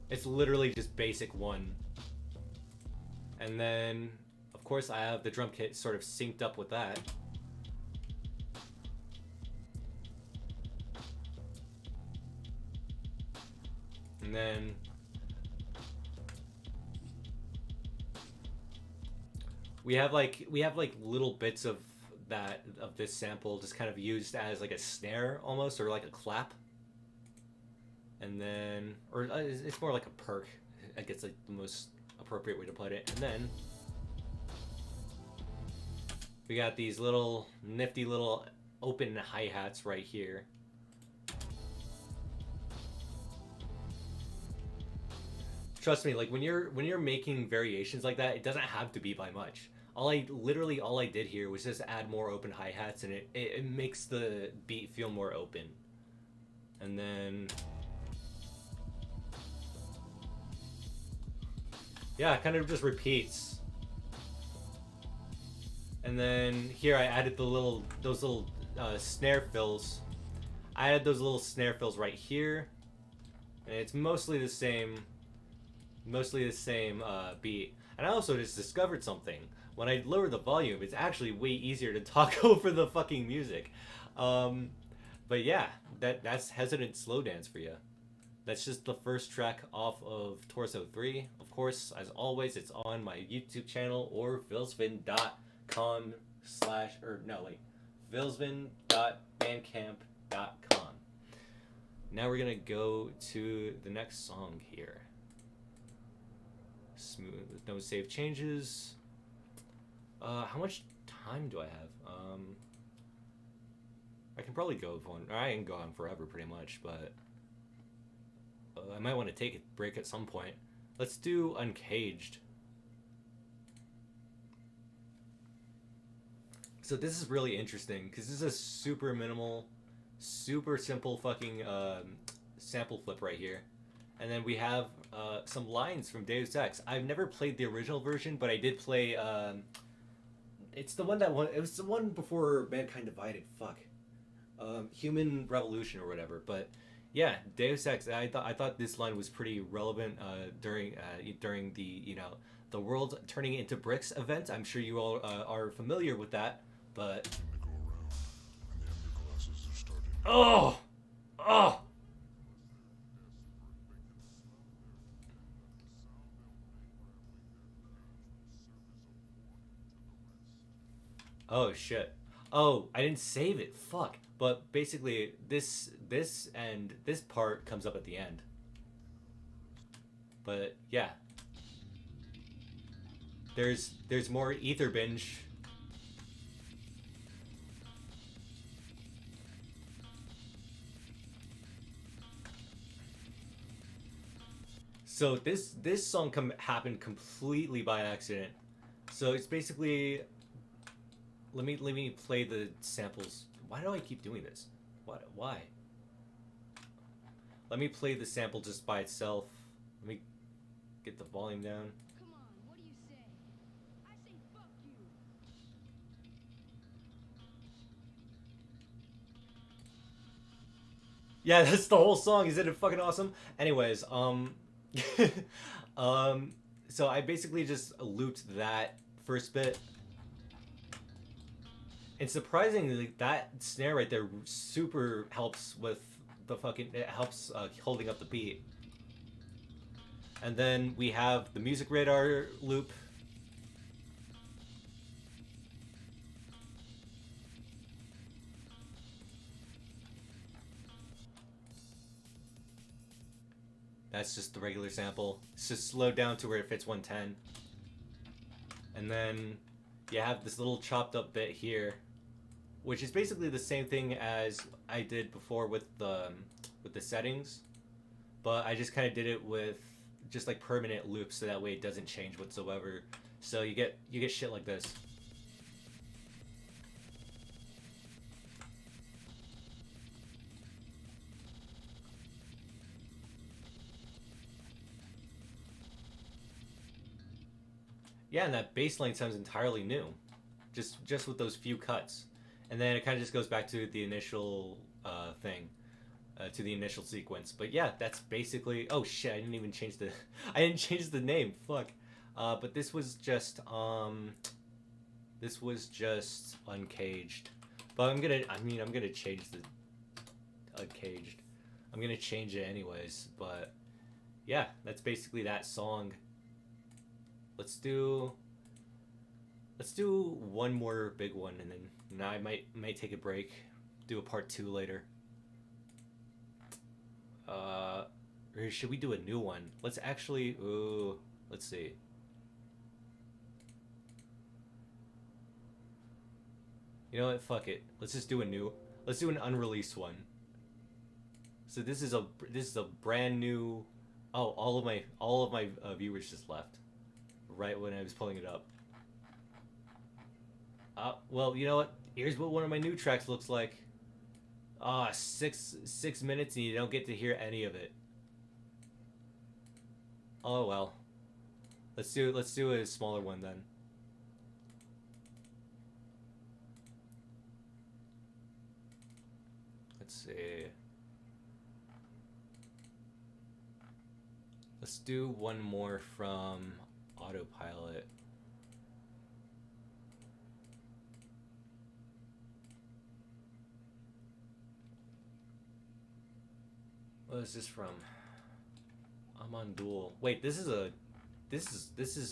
It's literally just basic 1. And then, of course, I have the drum kit sort of synced up with that. And then we have like little bits of this sample just kind of used as like a snare almost, or like a clap. And then, or it's more like a perk, I guess, like the most appropriate way to put it. And then we got these little nifty little open hi-hats right here. Trust me, like when you're making variations like that, it doesn't have to be by much. All I did here was just add more open hi-hats, and it makes the beat feel more open. And then, yeah, it kind of just repeats. And then here I added those little snare fills. I added those little snare fills right here, and it's mostly the same beat. And I also just discovered something. When I lower the volume, it's actually way easier to talk over the fucking music. But yeah, that's Hesitant Slowdance for you. That's just the first track off of Torso 3. Of course, as always, it's on my YouTube channel or ViLLSVIN.com/ViLLSVIN.bandcamp.com. Now we're gonna go to the next song here. Smooth with no save changes. How much time do I have? I can probably go on. I can go on forever, pretty much, but I might want to take a break at some point. Let's do Uncaged. So this is really interesting because this is a super minimal, super simple fucking sample flip right here. And then we have some lines from Deus Ex. I've never played the original version, but I did play. It's the one that won. It was the one before Mankind Divided. Fuck, Human Revolution or whatever. But yeah, Deus Ex. I thought this line was pretty relevant during the the world turning into bricks event. I'm sure you all are familiar with that. But oh, oh. Oh shit. Oh, I didn't save it. Fuck. But basically, this part comes up at the end. But yeah, there's more ether binge. So this song happened completely by accident. So it's basically let me play the samples. Why do I keep doing this? What? Why? Let me play the sample just by itself. Let me get the volume down. Come on, what do you say? I say fuck you. Yeah, that's the whole song. Isn't it fucking awesome? Anyways, so I basically just looped that first bit. And surprisingly, that snare right there super helps with the fucking. It helps holding up the beat. And then we have the music radar loop. That's just the regular sample. It's just slowed down to where it fits 110. And then you have this little chopped up bit here, which is basically the same thing as I did before with the settings, but I just kind of did it with just like permanent loops so that way it doesn't change whatsoever. So you get shit like this. Yeah, and that bass line sounds entirely new, just with those few cuts, and then it kind of just goes back to the initial thing, to the initial sequence. But yeah, that's basically. Oh shit! I didn't even change the. I didn't change the name. Fuck. But this was just Uncaged. But I'm gonna. I mean, I'm gonna change the Uncaged. I'm gonna change it anyways. But yeah, that's basically that song. Let's do one more big one, and then now I might take a break, do a part 2 later. Or should we do a new one? Let's actually. Ooh, let's see. You know what? Fuck it. Let's just do a new. Let's do an unreleased one. So this is a brand new. Oh, all of my viewers just left right when I was pulling it up. Well, you know what? Here's what one of my new tracks looks like. 6 minutes and you don't get to hear any of it. Oh well. Let's do a smaller one then. Let's see. Let's do one more from Autopilot. What is this from? I'm on Duel. Wait, this is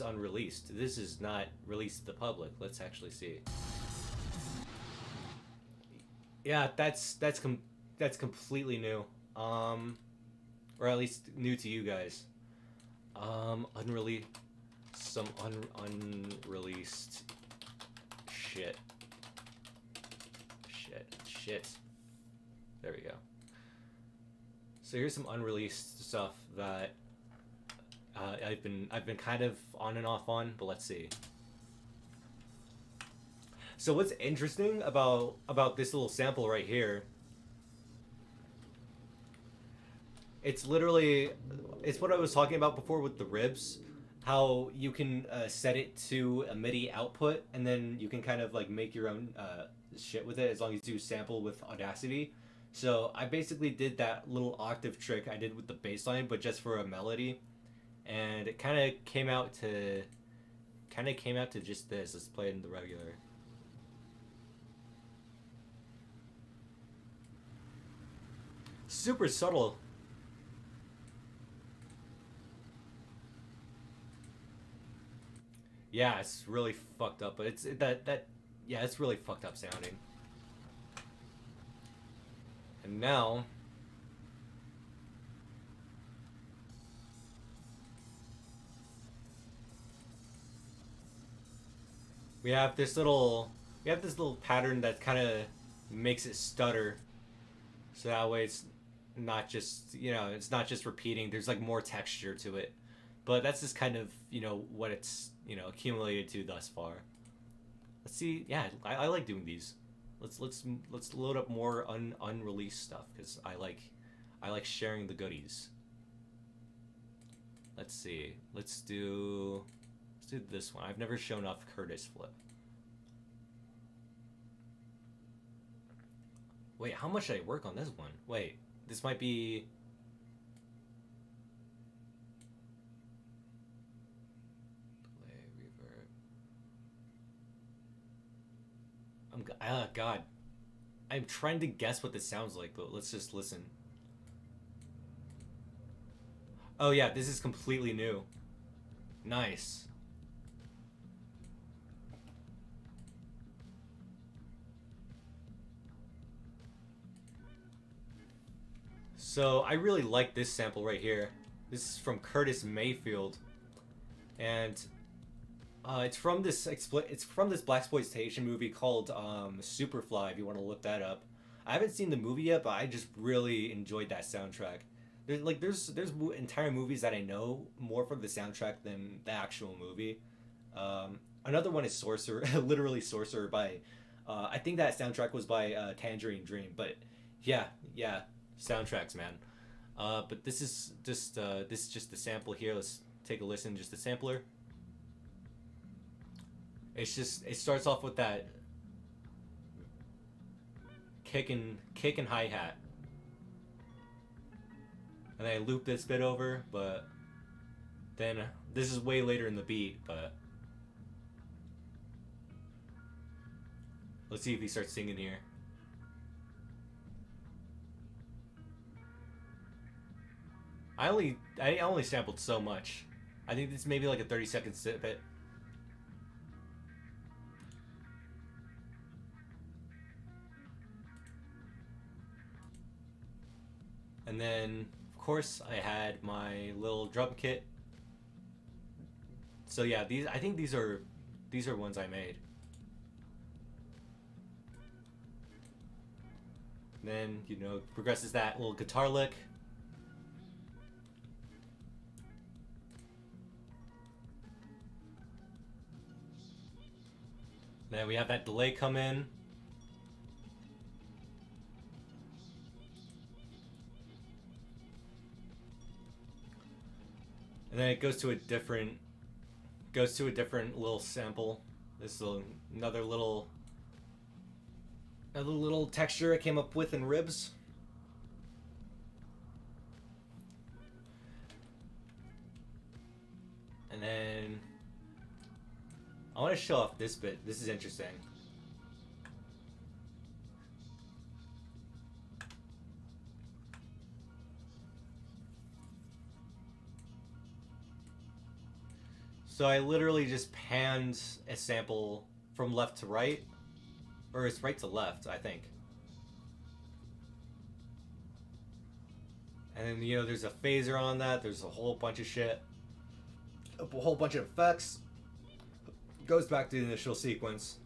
unreleased. This is not released to the public. Let's actually see. Yeah, that's completely new. Or at least new to you guys. Unreleased. Some unreleased shit. Shit. There we go. So here's some unreleased stuff that I've been kind of on and off on, but let's see. So what's interesting about this little sample right here? It's literally, it's what I was talking about before with the ribs. How you can set it to a MIDI output, and then you can kind of like make your own shit with it as long as you sample with Audacity. So I basically did that little octave trick I did with the bass line, but just for a melody, and it kind of came out to just this. Let's play it in the regular. Super subtle. Yeah, it's really fucked up, but it's that yeah, it's really fucked up sounding. And now we have this little pattern that kind of makes it stutter. So that way it's not just, it's not just repeating. There's like more texture to it. But that's just kind of, what it's, accumulated to thus far. Let's see. Yeah, I like doing these. Let's load up more unreleased stuff cuz I like sharing the goodies. Let's see. Let's do this one. I've never shown off Curtis Flip. Wait, how much did I work on this one? Wait, this might be... Delay, reverb. God. I'm trying to guess what this sounds like, but let's just listen. Oh yeah, this is completely new. Nice. So I really like this sample right here. This is from Curtis Mayfield, and it's from this blaxploitation movie called Superfly. If you want to look that up, I haven't seen the movie yet, but I just really enjoyed that soundtrack. There's entire movies that I know more from the soundtrack than the actual movie. Another one is Sorcerer, literally Sorcerer by, I think that soundtrack was by Tangerine Dream. But yeah, soundtracks, man. But this is just the sample here. Let's take a listen. Just the sampler. It starts off with that kick and hi-hat. And I loop this bit over, but then this is way later in the beat, but let's see if he starts singing here. I only sampled so much. I think this may be like a 30-second snippet. And then, of course, I had my little drum kit. So yeah, I think these are ones I made. And then, progresses that little guitar lick. Then we have that delay come in. And then it goes to a different little sample. This is another little texture I came up with in ribs. And then I want to show off this bit. This is interesting. So I literally just panned a sample from left to right, or it's right to left, I think. And then, there's a phaser on that. There's a whole bunch of shit. A whole bunch of effects. Goes back to the initial sequence.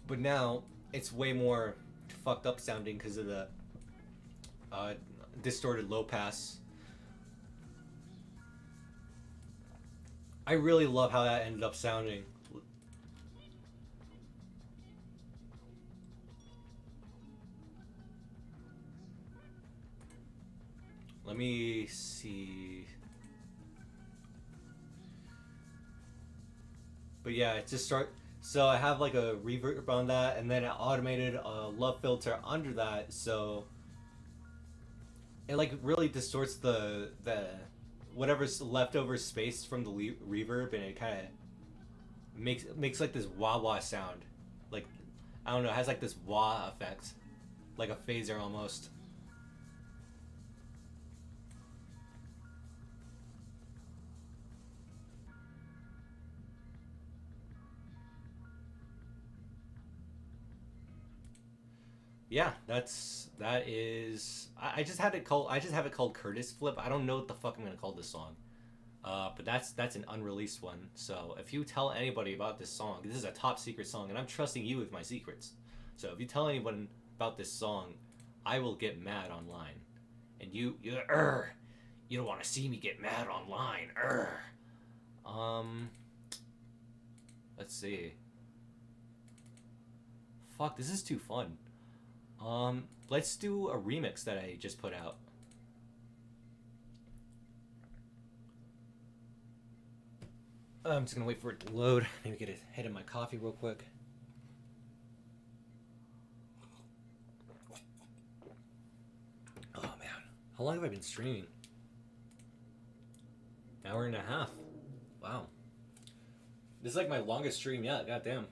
But now, it's way more fucked up sounding because of the distorted low pass. I really love how that ended up sounding. Let me see. But yeah, it just start. So I have like a reverb on that, and then I automated a love filter under that, so it like really distorts the whatever's leftover space from the reverb, and it kind of makes like this wah wah sound, like I don't know, it has like this wah effect, like a phaser almost. Yeah, that is. I just had it called. I just have it called Curtis Flip. I don't know what the fuck I'm gonna call this song. But that's an unreleased one. So if you tell anybody about this song, this is a top secret song, and I'm trusting you with my secrets. So if you tell anyone about this song, I will get mad online, and you don't want to see me get mad online. Let's see. Fuck, this is too fun. Let's do a remix that I just put out. I'm just gonna wait for it to load. Maybe get a hit of my coffee real quick. Oh man, how long have I been streaming? Hour and a half. Wow. This is like my longest stream yet. Goddamn.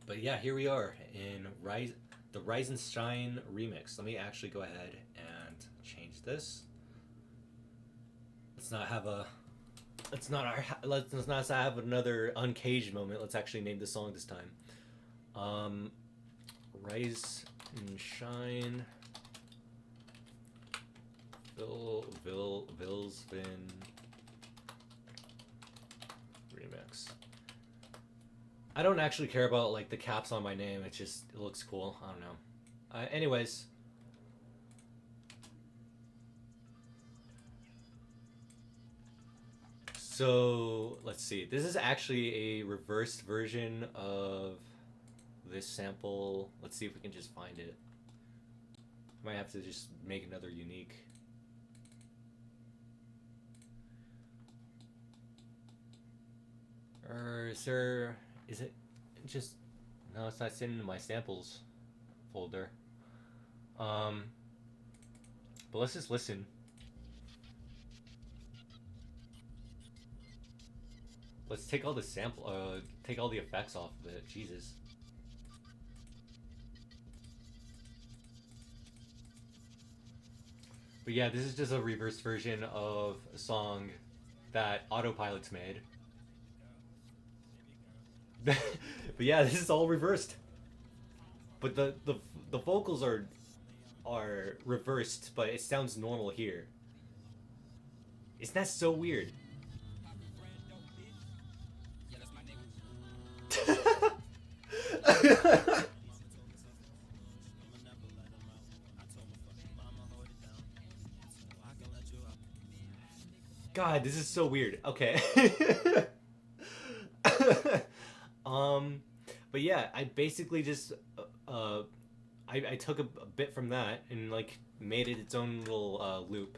But yeah, here we are in the Rise and Shine remix. Let me actually go ahead and change this. Let's not have another Uncaged moment. Let's actually name the song this time. Rise and Shine. ViLLSVIN remix. I don't actually care about like the caps on my name. It looks cool. I don't know. Anyways. So let's see. This is actually a reversed version of this sample. Let's see if we can just find it. Might have to just make another unique. Is it just, no, it's not sitting in my samples folder. But let's just listen. Let's take all the take all the effects off of it. Jesus. But yeah, this is just a reversed version of a song that Autopilot's made. But yeah, this is all reversed. But the vocals are reversed, but it sounds normal here. Isn't that so weird? God, this is so weird. Okay. But yeah, I basically just I took a bit from that and like made it its own little loop.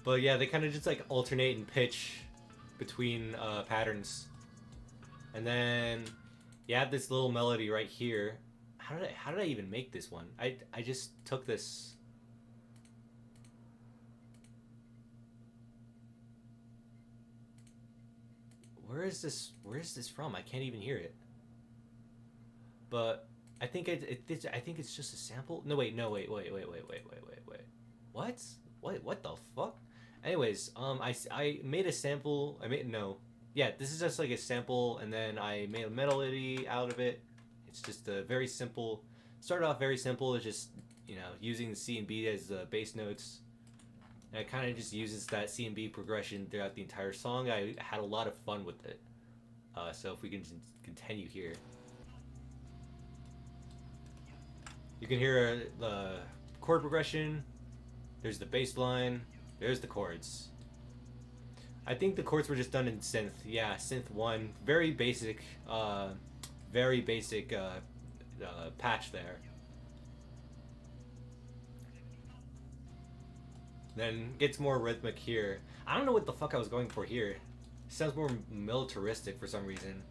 But yeah, they kind of just like alternate in pitch between patterns. And then you have this little melody right here. How did I even make this one? I just took this. Where is this from? I can't even hear it. But I think I think it's just a sample. No wait. What the fuck? Anyways, I made a sample. Yeah, this is just like a sample, and then I made a melody out of it. It's just a very simple. Started off very simple. It's just, you know, using the C and B as the bass notes. And it kind of just uses that C and B progression throughout the entire song. I had a lot of fun with it. So if we can continue here, you can hear the chord progression. There's the bass line. There's the chords. I think the chords were just done in synth. Yeah, synth 1. Very basic, very basic patch there. Then gets more rhythmic here. I don't know what the fuck I was going for here. Sounds more militaristic for some reason.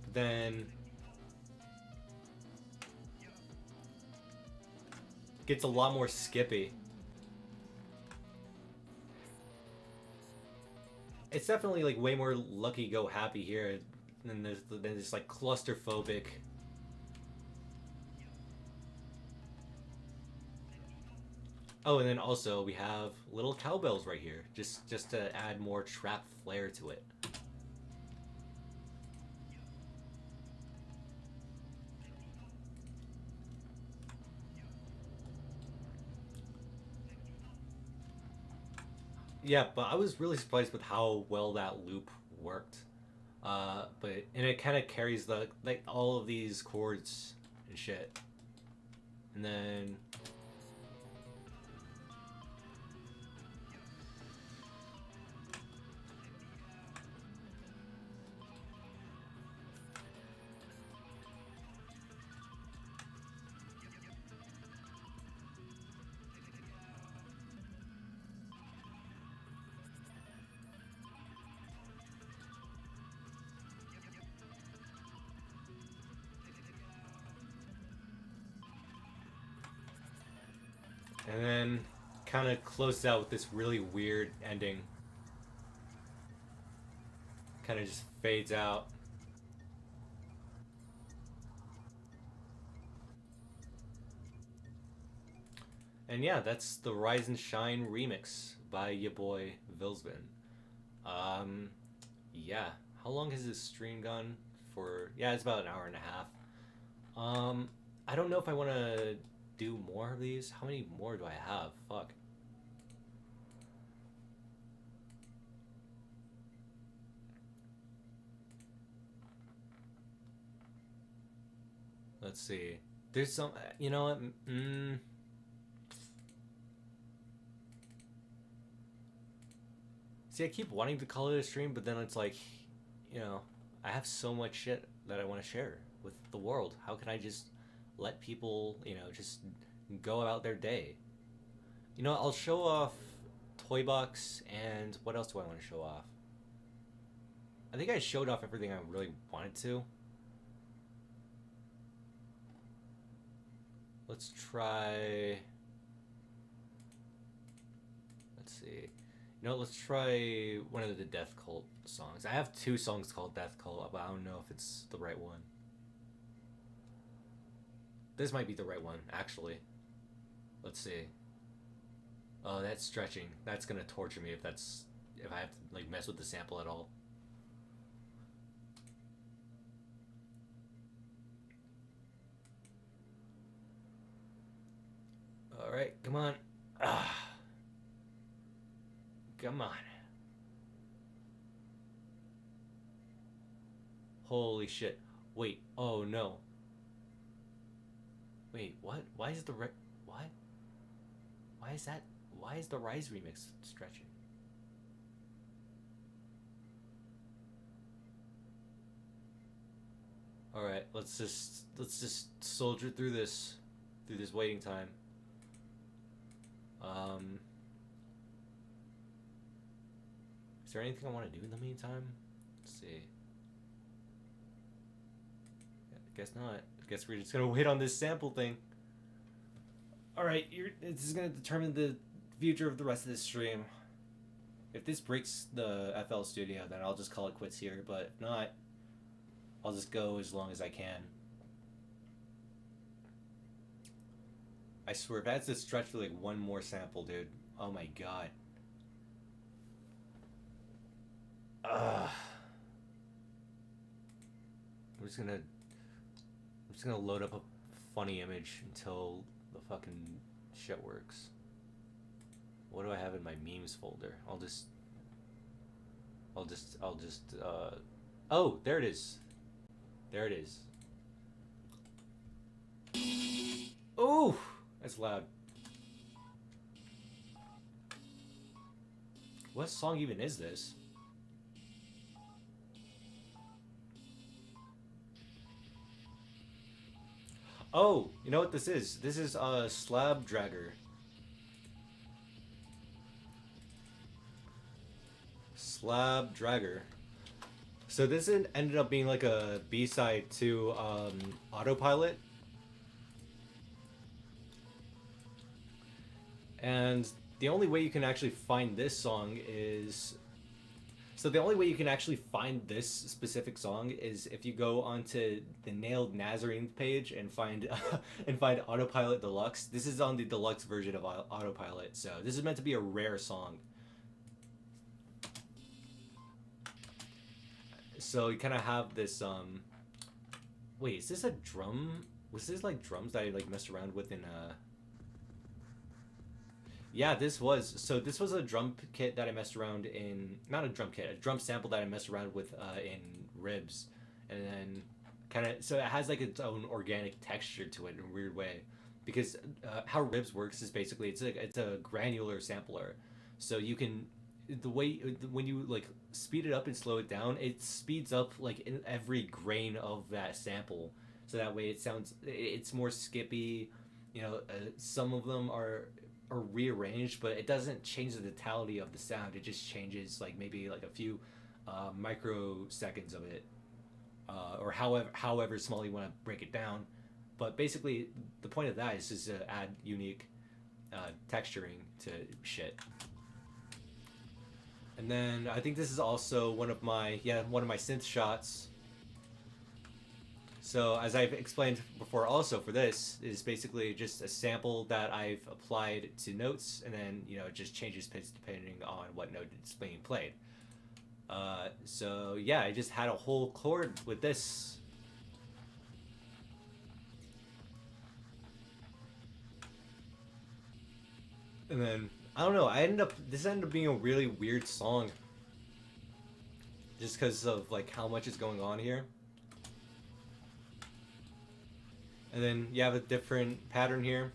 But then gets a lot more skippy. It's definitely like way more lucky go happy here than this like claustrophobic. Oh, and then also we have little cowbells right here, just to add more trap flair to it. Yeah, but I was really surprised with how well that loop worked. And it kind of carries the like all of these chords and shit, and then. And then kind of close out with this really weird ending. Kind of just fades out. And yeah, that's the Rise and Shine remix by your boy ViLLSVIN. Yeah. How long has this stream gone for? Yeah, it's about an hour and a half. I don't know if I want to do more of these. How many more do I have? Fuck. Let's see. There's some. You know what? See, I keep wanting to call it a stream, but then it's like, you know, I have so much shit that I want to share with the world. How can I just let people, you know, just go about their day? You know, I'll show off Toy Box, and what else do I want to show off? I think I showed off everything I really wanted to. Let's try. Let's see. You know, let's try one of the Deathcult songs. I have 2 songs called Deathcult, but I don't know if it's the right one. This might be the right one, actually. Let's see. Oh, that's stretching. That's gonna torture me if I have to like mess with the sample at all. All right, come on. Come on. Holy shit. Wait. Oh no. Wait, what? Why is the what? Why is that? Why is the Rise remix stretching? All right, let's just soldier through this waiting time. Is there anything I want to do in the meantime? Let's see. Yeah, I guess not. I guess we're just gonna wait on this sample thing. All right, this is gonna determine the future of the rest of this stream. If this breaks the FL Studio, then I'll just call it quits here. But if not, I'll just go as long as I can. I swear, if I had to stretch for like one more sample, dude. Oh my god. I'm just gonna load up a funny image until the fucking shit works. What do I have in my memes folder? I'll just oh, there it is. There it is. Ooh, that's loud. What song even is this? Oh, you know what this is? This is Slabdragger. Slabdragger. So this ended up being like a B-side to Autopilot. And the only way you can actually find this song is... So the only way you can actually find this specific song is if you go onto the Nailed Nazarene page and find and find Autopilot Deluxe. This is on the deluxe version of Autopilot, so this is meant to be a rare song. So you kind of have this wait, is this a drum? Was this like drums that I like messed around with in Yeah, this was. So this was a drum kit that I messed around in, not a drum kit, a drum sample that I messed around with in Ribs. And then kind of, so it has like its own organic texture to it in a weird way. Because how Ribs works is basically, it's a granular sampler. So you can, the way, when you like speed it up and slow it down, it speeds up like in every grain of that sample. So that way it sounds, it's more skippy. You know, some of them are rearranged, but it doesn't change the totality of the sound. It just changes like maybe like a few microseconds of it, or however small you want to break it down. But basically, the point of that is just to add unique texturing to shit. And then I think this is also one of my synth shots. So as I've explained before also for this, is basically just a sample that I've applied to notes, and then, you know, it just changes pitch depending on what note it's being played. So yeah, I just had a whole chord with this. And then, I don't know, this ended up being a really weird song. Just because of like how much is going on here. And then you have a different pattern here.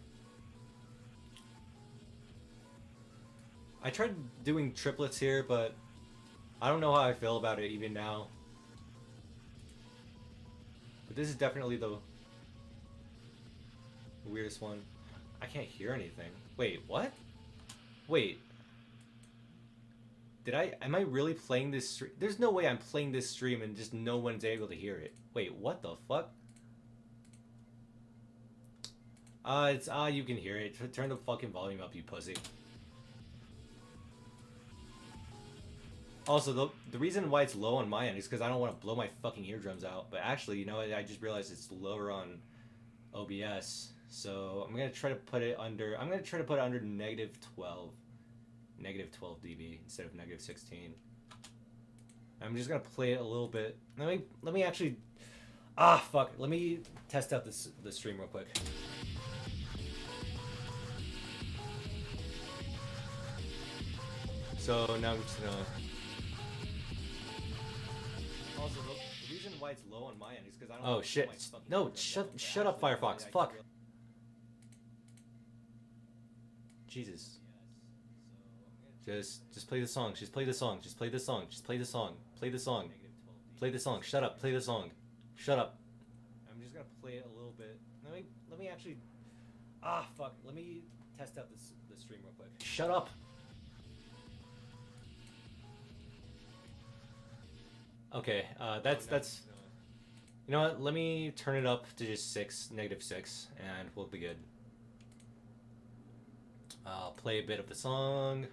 I tried doing triplets here, but I don't know how I feel about it even now. But this is definitely the weirdest one. I can't hear anything. Wait, what? Wait. Am I really playing this stream? There's no way I'm playing this stream and just no one's able to hear it. Wait, what the fuck? You can hear it. Turn the fucking volume up, you pussy. Also, the reason why it's low on my end is because I don't want to blow my fucking eardrums out. But actually, you know what? I just realized it's lower on OBS. So I'm gonna try to put it under. I'm gonna try to put it under -12 dB instead of -16. I'm just gonna play it a little bit. Let me actually. Fuck. Let me test out the stream real quick. So now I'm just gonna. Also, the reason why it's low on my end is because I don't. Oh shit! No, shut up, Firefox. Fuck. Jesus. Just play the song. Just play the song. Just play the song. Just play the song. Play the song. Play the song. Shut up. Play the song. Shut up. I'm just gonna play it a little bit. Let me actually. Fuck. Let me test out the stream real quick. Shut up. Okay, that's. You know what? Let me turn it up to just -6, and we'll be good. I'll play a bit of the song.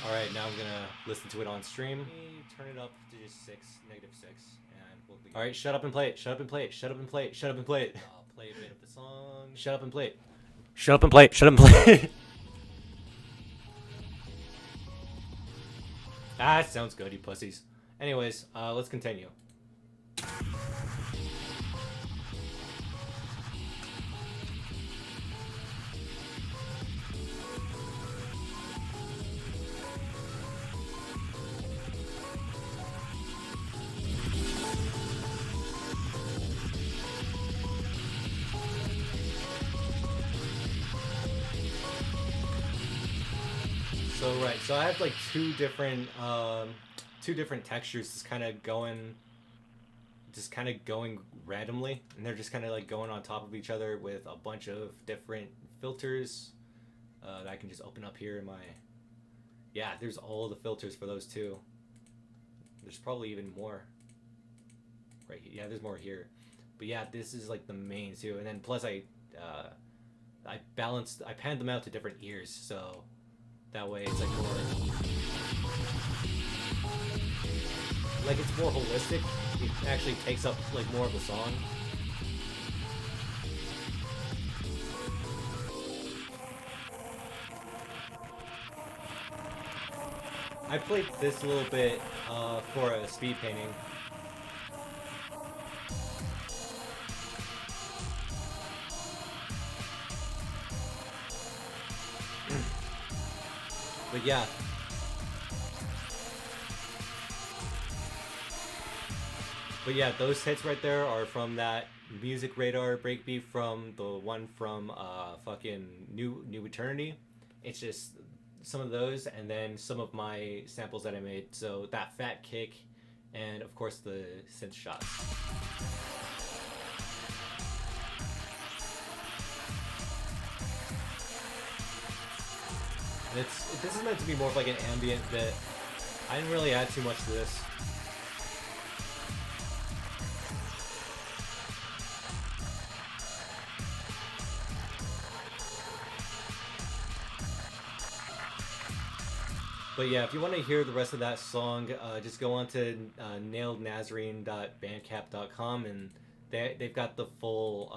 Alright, now I'm gonna listen to it on stream. Let me turn it up to just -6, and we'll begin. Alright, shut up and play it. Shut up and play it. Shut up and play it. Shut up and play it. I'll play a bit of the song. Shut up and play it. Shut up and play it. Shut up and play it. It sounds good, you pussies. Anyways, let's continue. right, so I have like two different textures just kind of going randomly, and they're just kind of like going on top of each other with a bunch of different filters that I can just open up here in my. Yeah, there's all the filters for those two. There's probably even more. Right here. Yeah, there's more here. But yeah, this is like the main too, and then plus I panned them out to different ears, so that way it's like more like it's more holistic. It actually takes up like more of the song. I played this a little bit for a speed painting. But yeah. But yeah, those hits right there are from that Music Radar breakbeat from the one from fucking New Eternity. It's just some of those, and then some of my samples that I made. So that fat kick, and of course the synth shots. And this is meant to be more of like an ambient bit. I didn't really add too much to this. But yeah, if you want to hear the rest of that song, just go on to nailednazarene.bandcamp.com, and they've got the full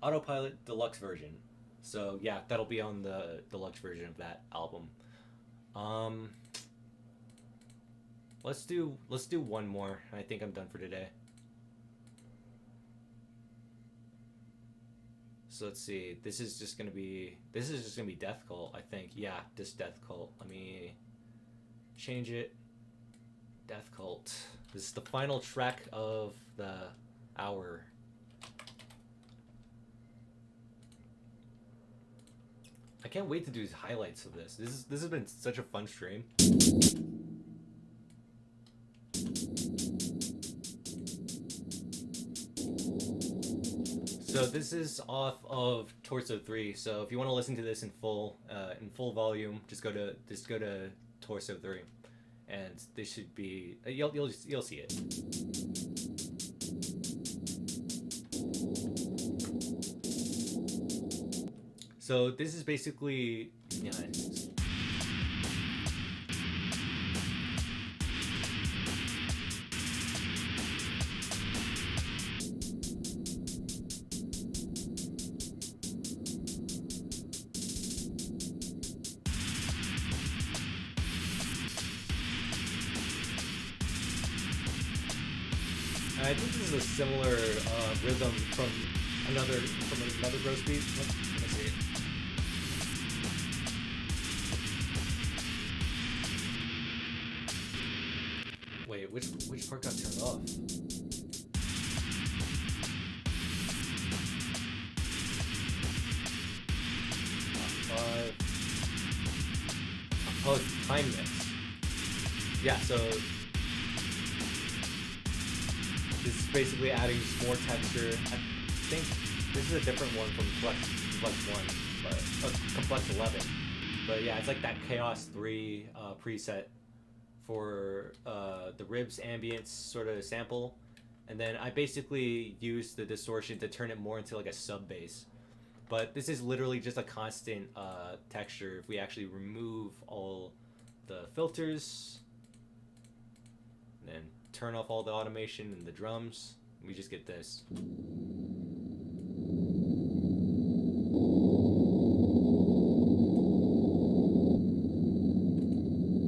autopilot deluxe version. So yeah, that'll be on the deluxe version of that album. Let's do one more. I think I'm done for today. So let's see. This is just gonna be Deathcult, I think. Yeah, just Deathcult. Let me change it. Deathcult. This is the final track of the hour. I can't wait to do highlights of this. This has been such a fun stream. So this is off of Torso 3. So if you want to listen to this in full volume, just go to Torso 3, and this should be you'll see it. So this is basically I think this is a similar rhythm from another gross beat. Let me see. Wait, which part got turned off? Oh, it's time mix. Yeah, so this is basically adding just more texture. I think this is a different one from Complex 1, but Complex 11. But yeah, it's like that Chaos 3 preset for the Ribs ambience sort of sample, and then I basically used the distortion to turn it more into like a sub bass. But this is literally just a constant texture. If we actually remove all the filters, then turn off all the automation and the drums, we just get this.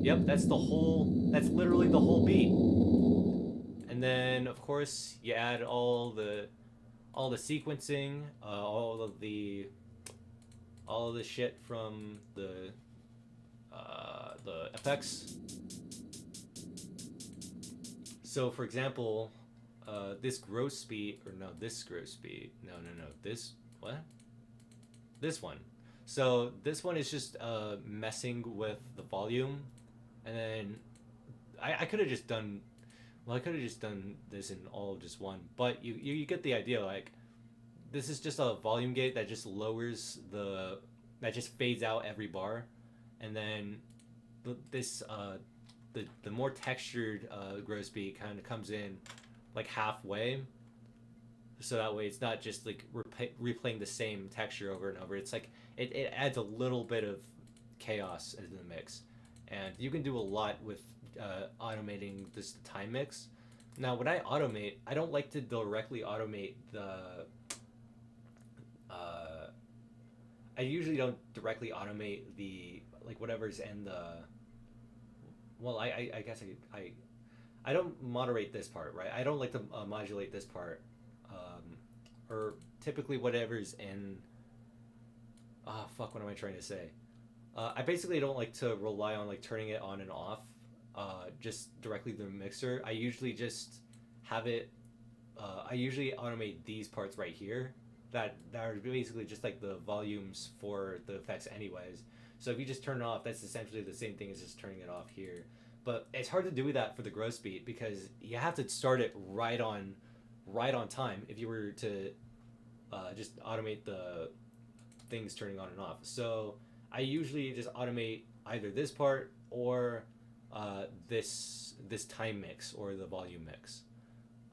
Yep, that's literally the whole beat. And then of course you add all the sequencing, all of the shit from the effects. So for example, this gross beat, this one. So this one is just messing with the volume, and then I could have just done, well, I could have just done this in all of just one, but you get the idea. Like, this is just a volume gate that just lowers that just fades out every bar, and then this the more textured gross beat kind of comes in like halfway, so that way it's not just like replaying the same texture over and over. It's like it adds a little bit of chaos into the mix, and you can do a lot with automating this time mix. Now, when I automate, I don't like to directly automate the I usually don't directly automate the, like, whatever's in the, well, I guess I don't moderate this part, right? I don't like to modulate this part, or typically whatever's in, fuck, what am I trying to say? I basically don't like to rely on, like, turning it on and off, just directly through the mixer. I usually just have it, I usually automate these parts right here, that are basically just like the volumes for the effects anyways. So if you just turn it off, that's essentially the same thing as just turning it off here. But it's hard to do that for the gross beat because you have to start it right on time if you were to just automate the things turning on and off. So I usually just automate either this part or this time mix or the volume mix.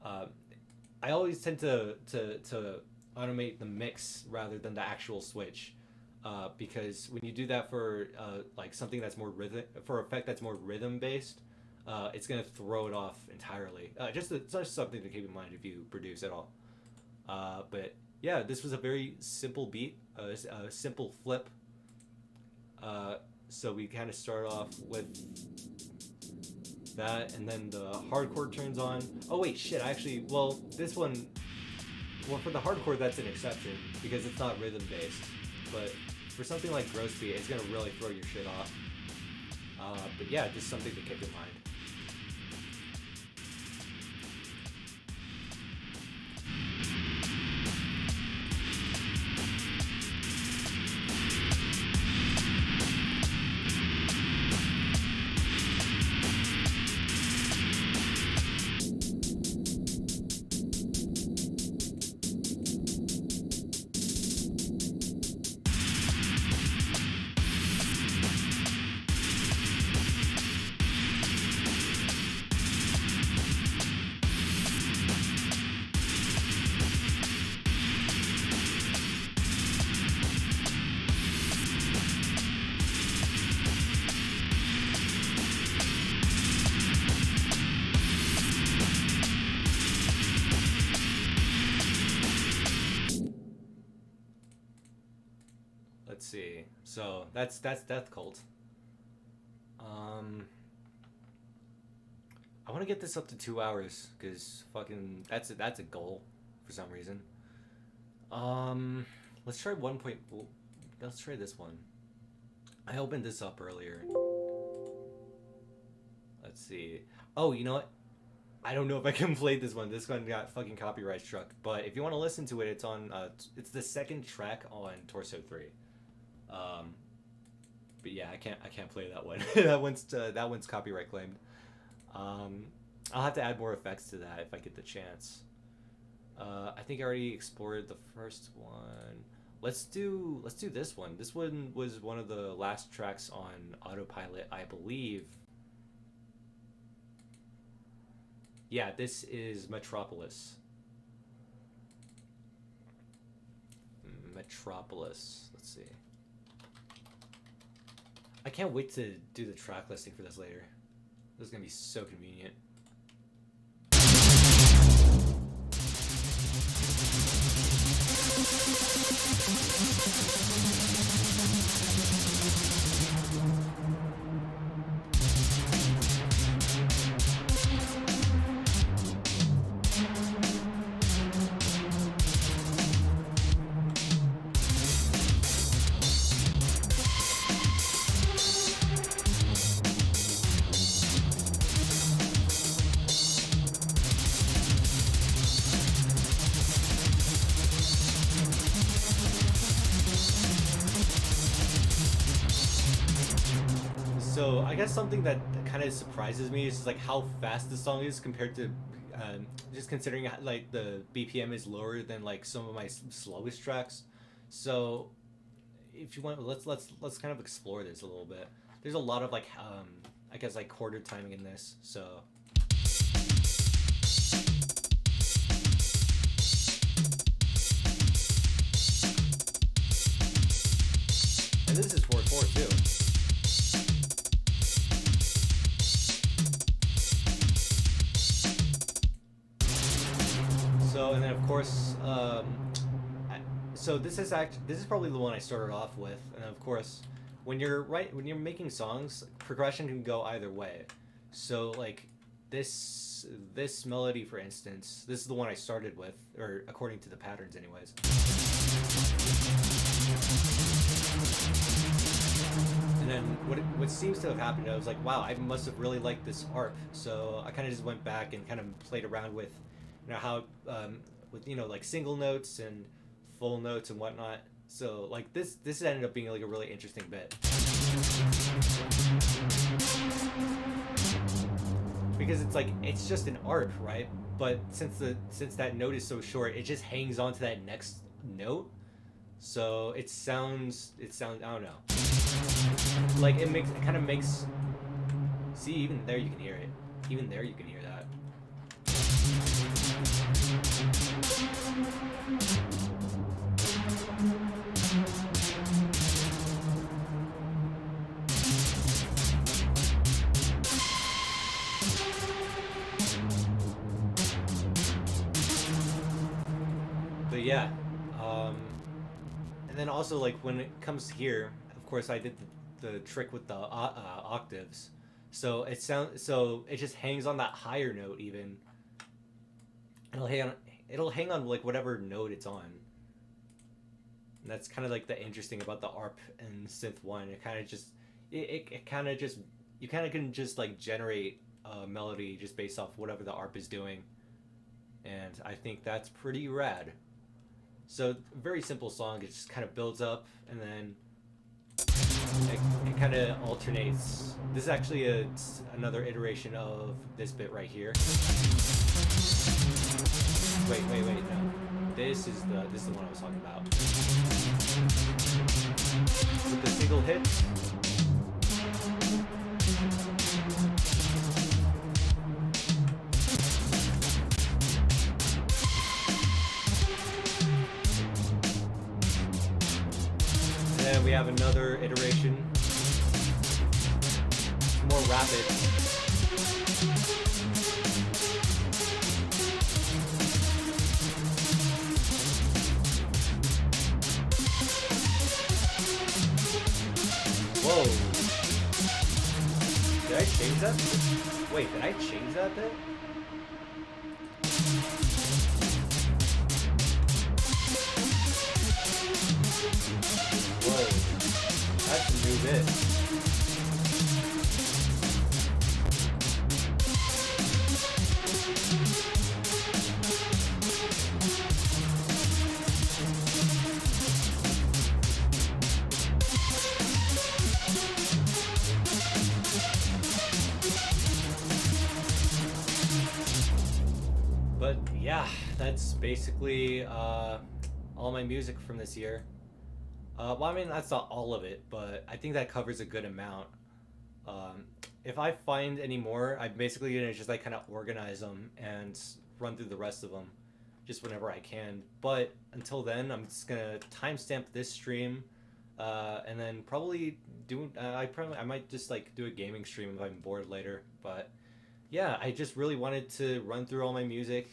I always tend to automate the mix rather than the actual switch, because when you do that for like something that's more rhythm, for effect that's more rhythm based, it's gonna throw it off entirely. It's just something to keep in mind if you produce at all. But yeah, this was a very simple beat, a simple flip. So we kind of start off with that, and then the hardcore turns on. Oh wait, shit! Actually, well, this one. Well, for the hardcore, that's an exception because it's not rhythm based. But for something like gross beat, it's gonna really throw your shit off. But yeah, just something to keep in mind. Let's see. So that's Deathcult. I want to get this up to 2 hours because fucking that's a goal for some reason. Let's try let's try this one. I opened this up earlier. Let's see. Oh, you know what? I don't know if I can play this one. This one got fucking copyright struck. But if you want to listen to it, it's on. It's the second track on Torso 3. But yeah, I can't play that one. that one's copyright claimed. I'll have to add more effects to that if I get the chance. I think I already explored the first one. Let's do this one. This one was one of the last tracks on Autopilot, I believe. Yeah, this is Metropolis. Metropolis. Let's see. I can't wait to do the track listing for this later. This is gonna be so convenient. So I guess something that kind of surprises me is just, like how fast the song is compared to just considering like the BPM is lower than like some of my slowest tracks. So if you want, let's kind of explore this a little bit. There's a lot of like I guess like quarter timing in this. So and this is 4/4 too. So and then of course, so this is probably the one I started off with, and of course, when you're making songs, progression can go either way. So like this melody, for instance, this is the one I started with, or according to the patterns, anyways. And then what seems to have happened, I was like, wow, I must have really liked this ARP. So I kind of just went back and kind of played around with, how with like single notes and full notes and whatnot. So like this ended up being like a really interesting bit, because it's like it's just an ARP, right? But since that note is so short, it just hangs on to that next note. So it sounds I don't know. Like it kind of makes. See, even there you can hear it. Even there you can hear that. But yeah, and then also like when it comes here, of course I did the trick with the octaves, so it just hangs on that higher note even. It'll hang on like whatever note it's on. And that's kind of like the interesting about the ARP and Synth 1. It kind of just it kind of just you kind of can just like generate a melody just based off whatever the ARP is doing, and I think that's pretty rad. So very simple song. It just kind of builds up and then it kind of alternates. This is actually another iteration of this bit right here. Wait, no. This is the one I was talking about. With the single hit. And then we have another iteration. More rapid. Whoa. Did I change that? Wait, did I change that bit? Whoa. That's a new bit. But yeah, that's basically all my music from this year. Well, I mean, that's not all of it, but I think that covers a good amount. If I find any more, I'm basically gonna just like kind of organize them and run through the rest of them just whenever I can. But until then, I'm just gonna timestamp this stream, and then probably I might just like do a gaming stream if I'm bored later. But yeah, I just really wanted to run through all my music.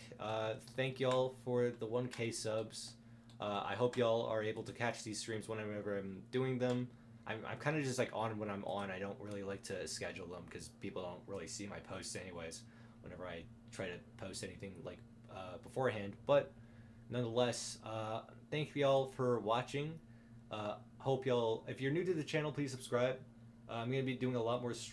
Thank y'all for the 1K subs. I hope y'all are able to catch these streams whenever I'm doing them. I'm kind of just like on when I'm on. I don't really like to schedule them because people don't really see my posts anyways whenever I try to post anything like beforehand. But nonetheless, thank y'all for watching. Hope y'all, if you're new to the channel, please subscribe. I'm going to be doing a lot more streams.